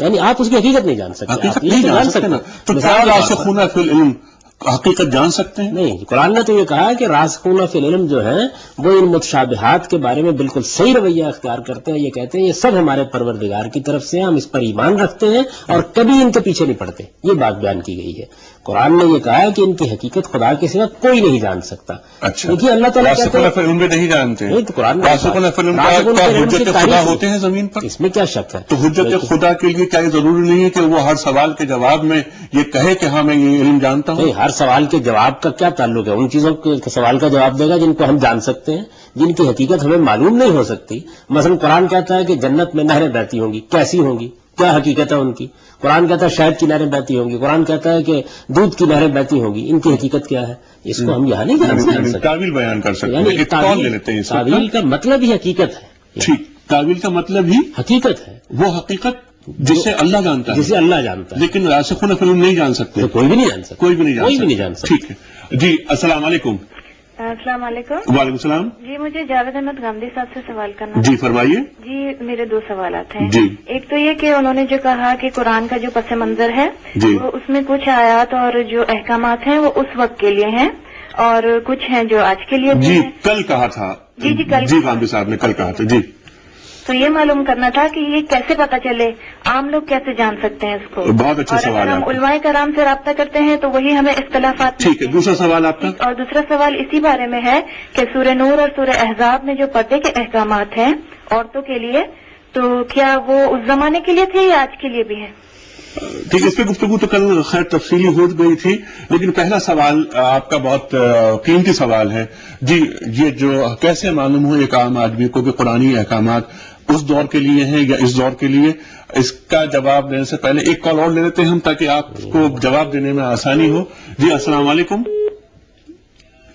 یعنی آپ اس کی حقیقت نہیں جان سکتے. حقیقت نہیں جان سکتے نا. تو کیا راسخون فی العلم حقیقت جان سکتے ہیں؟ نہیں. قرآن نے تو یہ کہا ہے کہ راسخون فی العلم جو ہیں وہ ان متشابہات کے بارے میں بالکل صحیح رویہ اختیار کرتے ہیں. یہ کہتے ہیں یہ سب ہمارے پروردگار کی طرف سے، ہم اس پر ایمان رکھتے ہیں اور کبھی ان کے پیچھے نہیں پڑتے. یہ بات بیان کی گئی ہے. قرآن نے یہ کہا ہے کہ ان کی حقیقت خدا کے سوا کوئی نہیں جان سکتا. اچھا، دیکھیے اللہ تعالیٰ کہتے ہیں ان میں نہیں جانتے. نہیں تو قرآن حجت خدا ہوتے ہیں زمین پر، اس میں کیا شک ہے؟ تو حجت خدا کے لیے کیا یہ ضروری نہیں ہے کہ وہ ہر سوال کے جواب میں یہ کہے کہ ہاں میں یہ علم جانتا ہوں؟ نہیں، ہر سوال کے جواب کا کیا تعلق ہے؟ ان چیزوں کے سوال کا جواب دے گا جن کو ہم جان سکتے ہیں، جن کی حقیقت ہمیں معلوم نہیں ہو سکتی. مثلا قرآن کہتا ہے کہ جنت میں نہریں بہتی ہوں گی. کیسی ہوں گی؟ کیا حقیقت ہے ان کی؟ قرآن کہتا ہے شہد کی نہریں بہتی ہوں گی. قرآن کہتا ہے کہ دودھ کی نہریں بہتی ہوں گی. ان کی حقیقت کیا ہے؟ اس کو ہم یہاں نہیں جان سکتے. تعویل بیان کر سکتے یعنی ہیں. تعویل کا مطلب ہی حقیقت ہے. ٹھیک، تعویل کا مطلب ہی حقیقت ہے، وہ حقیقت جسے اللہ جانتا ہے، جسے اللہ جانتا ہے. لیکن راسخون فی العلم نہیں جان سکتے. تو کوئی بھی نہیں جان سکتا. کوئی بھی نہیں جان سکتا. سکتا. ٹھیک ہے جی. السلام علیکم. السلام علیکم. وعلیکم السلام. جی مجھے جاوید احمد غامدی صاحب سے سوال کرنا جی فرمائیے. جی میرے 2 سوالات ہیں. جی. ایک تو یہ کہ انہوں نے جو کہا کہ قرآن کا جو پس منظر ہے جی. وہ اس میں کچھ آیات اور جو احکامات ہیں وہ اس وقت کے لیے ہیں اور کچھ ہیں جو آج کے لیے بھی جی ہیں. کل کہا تھا. جی کل. جی غامدی صاحب نے کل کہا تھا. جی تو یہ معلوم کرنا تھا کہ یہ کیسے پتہ چلے، عام لوگ کیسے جان سکتے ہیں اس کو؟ بہت اچھا سوال ہے. اور اگر ہم علماء کرام سے رابطہ کرتے ہیں تو وہی ہمیں اختلافات. ٹھیک ہے. دوسرا سوال آپ کا. اور دوسرا سوال اسی بارے میں ہے کہ سورہ نور اور سورہ احزاب میں جو پردے کے احکامات ہیں عورتوں کے لیے، تو کیا وہ اس زمانے کے لیے تھے یا آج کے لیے بھی ہیں؟ ٹھیک ہے. اس پہ گفتگو تو کل خیر تفصیلی ہو گئی تھی، لیکن پہلا سوال آپ کا بہت قیمتی سوال ہے. جی یہ جو کیسے معلوم ہو ایک عام آدمی کو کہ قرآنی احکامات اس دور کے لیے ہیں یا اس دور کے لیے، اس کا جواب دینے سے پہلے ایک کال اور لے لیتے ہیں ہم تاکہ آپ کو جواب دینے میں آسانی ہو. جی السلام علیکم.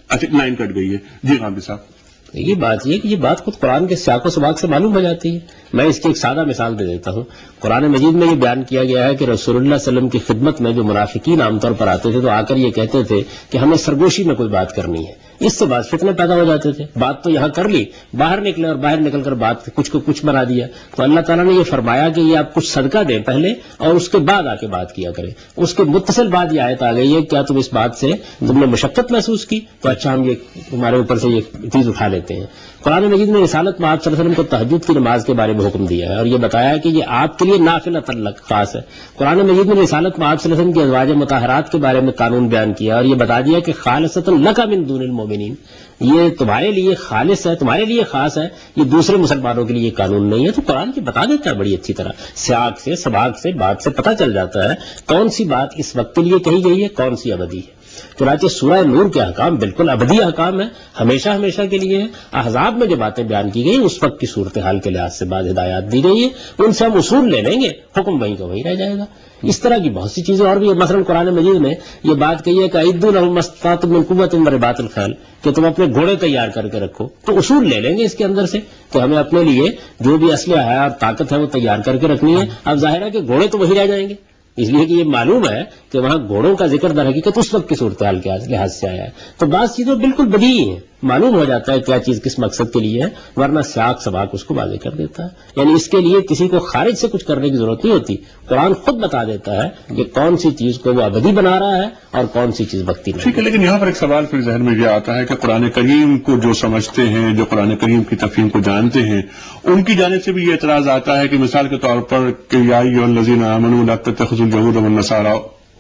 اچھا لائن کٹ گئی ہے. جی غامدی صاحب. یہ بات یہ کہ یہ بات خود قرآن کے سیاق و سباق سے معلوم ہو جاتی ہے. میں اس کی ایک سادہ مثال دے دیتا ہوں. قرآن مجید میں یہ بیان کیا گیا ہے کہ رسول اللہ صلی اللہ علیہ وسلم کی خدمت میں جو منافقین عام طور پر آتے تھے تو آ کر یہ کہتے تھے کہ ہمیں سرگوشی میں کوئی بات کرنی ہے. اس سے بعد فتنے پیدا ہو جاتے تھے. بات تو یہاں کر لی، باہر نکلے اور باہر نکل کر بات کچھ کو کچھ بنا دیا. تو اللہ تعالیٰ نے یہ فرمایا کہ یہ آپ کچھ صدقہ دیں پہلے اور اس کے بعد آ کے بات کیا کریں. اس کے متصل بعد یہ آیت آ گئی ہے کیا تم اس بات سے تم نے مشقت محسوس کی تو اچھا ہم یہ تمہارے اوپر سے یہ چیز اٹھا لیں دیتے ہیں. قرآن مجید میں رسالت میں آپ صلی اللہ علیہ وسلم کو تہجد کی نماز کے بارے میں حکم دیا ہے اور یہ بتایا کہ یہ آپ کے لیے نافلۃ خاص ہے. قرآن مجید میں رسالت میں آپ صلی اللہ علیہ وسلم کی ازواج مطہرات کے بارے میں قانون بیان کیا اور یہ بتا دیا کہ خالصۃ لک من دون المؤمنین، یہ تمہارے لیے خالص ہے، تمہارے لیے خاص ہے، یہ دوسرے مسلمانوں کے لیے یہ قانون نہیں ہے. تو قرآن کی بتا دیتا ہے بڑی اچھی طرح، سیاق سے سباق سے بات سے پتہ چل جاتا ہے کون سی بات اس وقت کے لیے کہی گئی ہے، کون سی ابدی ہے. چنانچہ سورہ نور کے احکام بالکل ابدی احکام ہیں، ہمیشہ ہمیشہ کے لیے ہیں. احزاب میں جو باتیں بیان کی گئی اس وقت کی صورتحال کے لحاظ سے بعض ہدایات دی گئی ہیں، ان سے ہم اصول لے لیں گے، حکم وہیں کا وہیں رہ جائے گا. اس طرح کی بہت سی چیزیں اور بھی. مثلا قرآن مجید میں یہ بات کہی ہے کہ اعدوا لہم ما استطعتم من قوۃ ورباط الخیل، کہ تم اپنے گھوڑے تیار کر کے رکھو. تو اصول لے لیں گے اس کے اندر سے کہ ہمیں اپنے لیے جو بھی اسلحہ ہے اور طاقت ہے وہ تیار کر کے رکھنی ہے. اب ظاہر ہے کہ گھوڑے تو وہی رہ جائیں گے، اس لیے کہ یہ معلوم ہے کہ وہاں گھوڑوں کا ذکر در حقیقت اس وقت کی صورتحال کے لحاظ سے آیا ہے. تو بعض چیزیں بالکل بدیہی ہیں، معلوم ہو جاتا ہے کیا چیز کس مقصد کے لیے ہے، ورنہ سیاق سباق اس کو واضح کر دیتا ہے. یعنی اس کے لیے کسی کو خارج سے کچھ کرنے کی ضرورت نہیں ہوتی، قرآن خود بتا دیتا ہے کہ کون سی چیز کو وہ ابدی بنا رہا ہے اور کون سی چیز وقتی نہیں. ٹھیک ہے، لیکن یہاں پر ایک سوال پھر ذہن میں یہ آتا ہے کہ قرآن کریم کو جو سمجھتے ہیں، جو قرآن کریم کی تفہیم کو جانتے ہیں، ان کی جانب سے بھی یہ اعتراض آتا ہے کہ مثال کے طور پر کہ یا ایھا الذین آمنوا لا تتخذوا اليہود والنصارى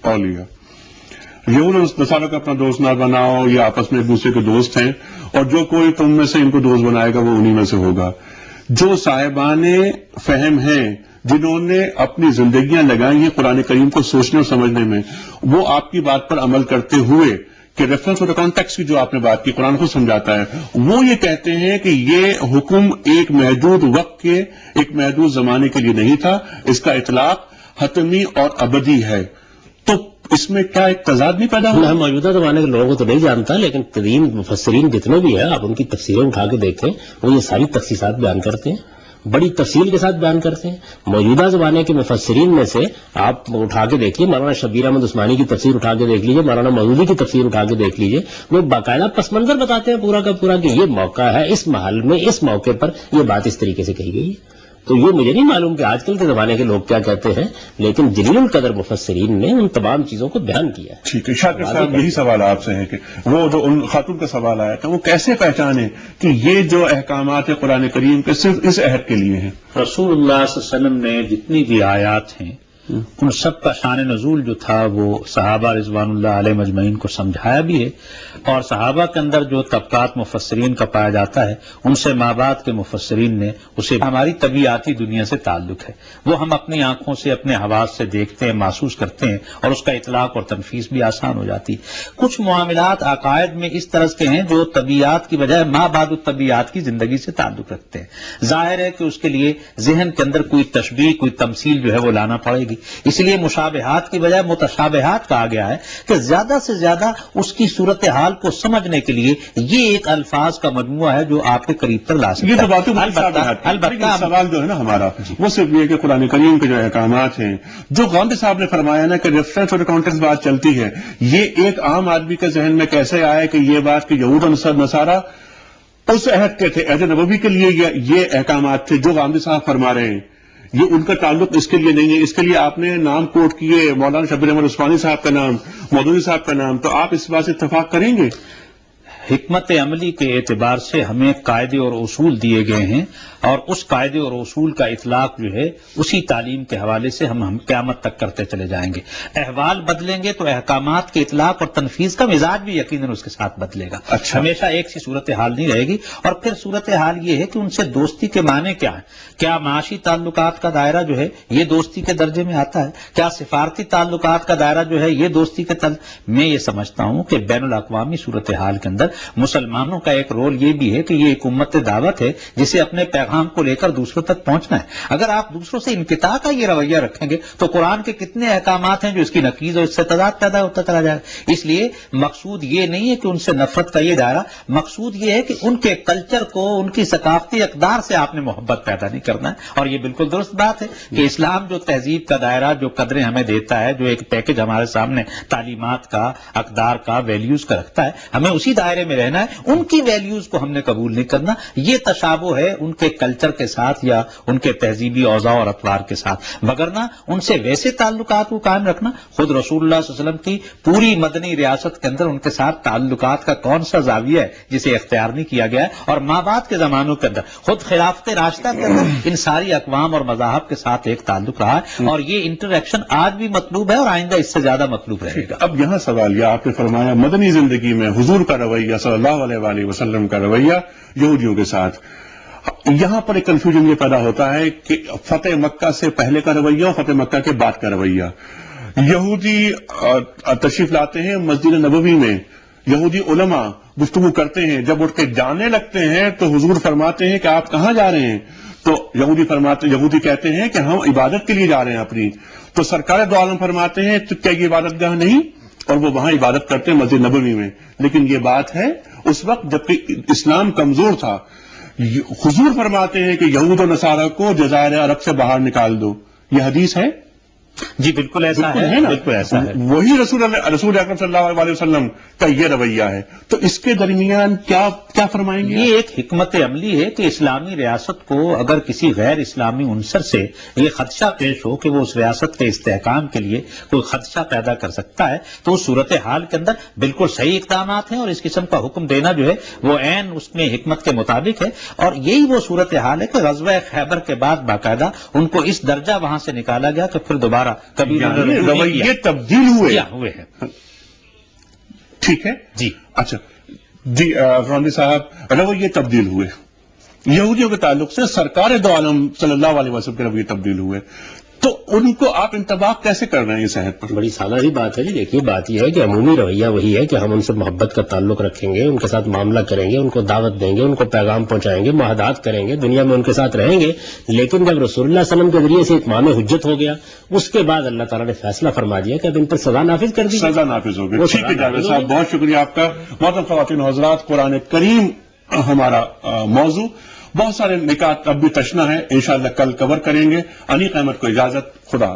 اولیاء، یہود اور نصارہ کا اپنا دوست نہ بناؤ، یہ آپس میں ایک دوسرے کے دوست ہیں اور جو کوئی تم میں سے ان کو دوست بنائے گا وہ انہی میں سے ہوگا. جو صاحبان فہم ہیں، جنہوں نے اپنی زندگیاں لگائی ہیں قرآن کریم کو سوچنے اور سمجھنے میں، وہ آپ کی بات پر عمل کرتے ہوئے کہ ریفرنس اور کانٹیکسٹ کی جو آپ نے بات کی قرآن خود سمجھاتا ہے، وہ یہ کہتے ہیں کہ یہ حکم ایک محدود وقت کے، ایک محدود زمانے کے لیے نہیں تھا، اس کا اطلاق حتمی اور ابدی ہے. تو اس میں کیا ایک تضاد نہیں پیدا ہوا؟ میں موجودہ زمانے کے لوگوں کو تو نہیں جانتا، لیکن قدیم مفسرین جتنے بھی ہیں آپ ان کی تفسیریں اٹھا کے دیکھیں، وہ یہ ساری تخصیصات بیان کرتے ہیں، بڑی تفصیل کے ساتھ بیان کرتے ہیں. موجودہ زمانے کے مفسرین میں سے آپ اٹھا کے دیکھیے، مولانا شبیر احمد عثمانی کی تفسیر اٹھا کے دیکھ لیجیے، مولانا مودودی کی تفسیر اٹھا کے دیکھ لیجیے، وہ باقاعدہ پس منظر بتاتے ہیں پورا کا پورا کہ یہ موقع ہے، اس محل میں اس موقع پر یہ بات اس طریقے سے کہی گئی ہے. تو یہ مجھے نہیں معلوم کہ آج کل کے زمانے کے لوگ کیا کہتے ہیں، لیکن جلیل القدر مفسرین نے ان تمام چیزوں کو بیان کیا ہے. ٹھیک ہے شاکر صاحب، یہی سوال آپ سے ہے کہ وہ جو ان خاتون کا سوال آیا تھا وہ کیسے پہچانے کہ یہ جو احکامات ہیں قرآن کریم کے صرف اس عہد کے لیے ہیں؟ رسول اللہ صلی اللہ علیہ وسلم نے جتنی بھی آیات ہیں ان سب کا شان نزول جو تھا وہ صحابہ رضوان اللہ علیہ مجمعین کو سمجھایا بھی ہے، اور صحابہ کے اندر جو طبقات مفسرین کا پایا جاتا ہے ان سے مابعد کے مفسرین نے اسے ہماری طبیعتی دنیا سے تعلق ہے، وہ ہم اپنی آنکھوں سے اپنے حواس سے دیکھتے ہیں، محسوس کرتے ہیں، اور اس کا اطلاق اور تنفیذ بھی آسان ہو جاتی. کچھ معاملات عقائد میں اس طرح کے ہیں جو طبیعت کی بجائے مابعد الطبیعت کی زندگی سے تعلق رکھتے ہیں. ظاہر ہے کہ اس کے لیے ذہن کے اندر کوئی تشبیہ، کوئی تمثیل جو ہے وہ لانا پڑے گی. اس لیے مشابہات کی بجائے متشابہات کہا گیا ہے کہ زیادہ سے زیادہ اس کی صورتحال کو سمجھنے کے لیے یہ ایک الفاظ کا مجموعہ ہے جو آپ کے قریب تک لا سکتا ہے. یہ تو باتیں البتہ سوال جو ہے نا ہمارا وہ صرف یہ کہ قرآن کریم کے جو احکامات ہیں، جو غامدی صاحب نے فرمایا نا کہ ریفرنس اور کانٹیکسٹ بات چلتی ہے، یہ ایک عام آدمی کے ذہن میں کیسے آیا کہ یہ بات کہ یہود اور نصارہ اس عہد کے تھے، عہد نبوی کے لیے یہ احکامات تھے جو غامدی صاحب فرما رہے ہیں، یہ ان کا تعلق اس کے لیے نہیں ہے. اس کے لیے آپ نے نام کوٹ کیے مولانا شبیر احمد عثمانی صاحب کا نام، مودودی صاحب کا نام، تو آپ اس بات سے اتفاق کریں گے؟ حکمت عملی کے اعتبار سے ہمیں قاعدے اور اصول دیے گئے ہیں، اور اس قاعدے اور اصول کا اطلاق جو ہے اسی تعلیم کے حوالے سے ہم قیامت تک کرتے چلے جائیں گے. احوال بدلیں گے تو احکامات کے اطلاق اور تنفیذ کا مزاج بھی یقیناً اس کے ساتھ بدلے گا. اچھا. ہمیشہ ایک سی صورتحال نہیں رہے گی. اور پھر صورتحال یہ ہے کہ ان سے دوستی کے معنی کیا ہے؟ کیا معاشی تعلقات کا دائرہ جو ہے یہ دوستی کے درجے میں آتا ہے؟ کیا سفارتی تعلقات کا دائرہ جو ہے یہ دوستی کے میں یہ سمجھتا ہوں کہ بین الاقوامی صورتحال کے اندر مسلمانوں کا ایک رول یہ بھی ہے کہ یہ ایک امت دعوت ہے جسے اپنے پیغام کو لے کر دوسروں تک پہنچنا ہے. اگر آپ دوسروں سے انقطاع کا یہ رویہ رکھیں گے تو قرآن کے کتنے احکامات ہیں جو اس کی نقیض اور اس سے تضاد پیدا ہوتا چلا جائے. اس لیے مقصود یہ نہیں ہے کہ ان سے نفرت کا یہ دائرہ، مقصود یہ ہے کہ ان کے کلچر کو، ان کی ثقافتی اقدار سے آپ نے محبت پیدا نہیں کرنا ہے. اور یہ بالکل درست بات ہے کہ اسلام جو تہذیب کا دائرہ، جو قدریں ہمیں دیتا ہے، جو ایک پیکج ہمارے سامنے تعلیمات کا، اقدار کا، ویلیوز کا رکھتا ہے، ہمیں اسی دائرے دائرے میں رہنا ہے، ان کی ویلیوز کو ہم نے قبول نہیں کرنا. یہ تشابہ ہے ان کے کلچر کے ساتھ یا ان کے تہذیبی اوضاع اور اطوار کے ساتھ، وگرنہ ان سے ویسے تعلقات کو قائم رکھنا. خود رسول اللہ صلی اللہ علیہ وسلم کی پوری مدنی ریاست کے اندر ان کے ساتھ تعلقات کا کون سا زاویہ ہے جسے اختیار نہیں کیا گیا ہے، اور ماں بعد کے زمانوں کے اندر خود خلافت راشدہ کے اندر ان ساری اقوام اور مذاہب کے ساتھ ایک تعلق رہا ہے، اور یہ انٹریکشن آج بھی مطلوب ہے اور آئندہ اس سے زیادہ مطلوب رہے گا. اب یہاں سوال یہ آپ نے فرمایا مدنی زندگی میں حضور کا رویہ صلی اللہ علیہ وآلہ وسلم کا رویہ یہودیوں کے ساتھ، یہاں پر ایک کنفیوژن یہ پیدا ہوتا ہے کہ فتح مکہ سے پہلے کا رویہ اور فتح مکہ کے بعد کا رویہ. یہودی تشریف لاتے ہیں مسجد نبوی میں، یہودی علماء گفتگو کرتے ہیں، جب اٹھ کے جانے لگتے ہیں تو حضور فرماتے ہیں کہ آپ کہاں جا رہے ہیں؟ تو یہودی کہتے ہیں کہ ہم عبادت کے لیے جا رہے ہیں اپنی. تو سرکار دو عالم فرماتے ہیں تو کیا یہ عبادت گاہ نہیں؟ اور وہ وہاں عبادت کرتے ہیں مسجد نبوی میں. لیکن یہ بات ہے اس وقت جبکہ اسلام کمزور تھا. حضور فرماتے ہیں کہ یہود و نصارہ کو جزائر عرب سے باہر نکال دو. یہ حدیث ہے؟ جی بالکل ایسا ہے، بالکل ایسا ہے. وہی رسول اکرم صلی اللہ علیہ وسلم کا یہ رویہ ہے. تو اس کے درمیان کیا فرمائیں گے؟ یہ ایک حکمت عملی ہے کہ اسلامی ریاست کو اگر کسی غیر اسلامی عنصر سے یہ خدشہ پیش ہو کہ وہ اس ریاست کے استحکام کے لیے کوئی خدشہ پیدا کر سکتا ہے، تو اس صورتحال کے اندر بالکل صحیح اقدامات ہیں، اور اس قسم کا حکم دینا جو ہے وہ عین اس میں حکمت کے مطابق ہے. اور یہی وہ صورتحال ہے کہ غزوہ خیبر کے بعد باقاعدہ ان کو اس درجہ وہاں سے نکالا گیا کہ پھر دوبارہ کبھی رویے تبدیل ہوئے ہیں. ٹھیک ہے جی. اچھا جی فرانڈی صاحب، رویے تبدیل ہوئے یہودیوں کے تعلق سے، سرکار دو عالم صلی اللہ علیہ وسلم کے رویے تبدیل ہوئے، تو ان کو آپ انتباہ کیسے کر رہے ہیں اس صحت پر؟ بڑی سادہ سی بات ہے جی. دیکھیے بات یہ ہے کہ عمومی رویہ وہی ہے کہ ہم ان سے محبت کا تعلق رکھیں گے، ان کے ساتھ معاملہ کریں گے، ان کو دعوت دیں گے، ان کو پیغام پہنچائیں گے، معاہدات کریں گے، دنیا میں ان کے ساتھ رہیں گے. لیکن جب رسول اللہ صلی اللہ علیہ وسلم کے ذریعے سے اتمام حجت ہو گیا، اس کے بعد اللہ تعالیٰ نے فیصلہ فرما دیا کہ اب ان پر سزا نافذ کر دی، سزا نافذ ہو گئی. ٹھیک ہے جاوید صاحب، بہت شکریہ آپ کا. محترم خواتین و حضرات، قرآن کریم ہمارا موضوع، بہت سارے نکات اب بھی تشنا ہے، انشاءاللہ کل کور کریں گے. انیق احمد کو اجازت، خدا.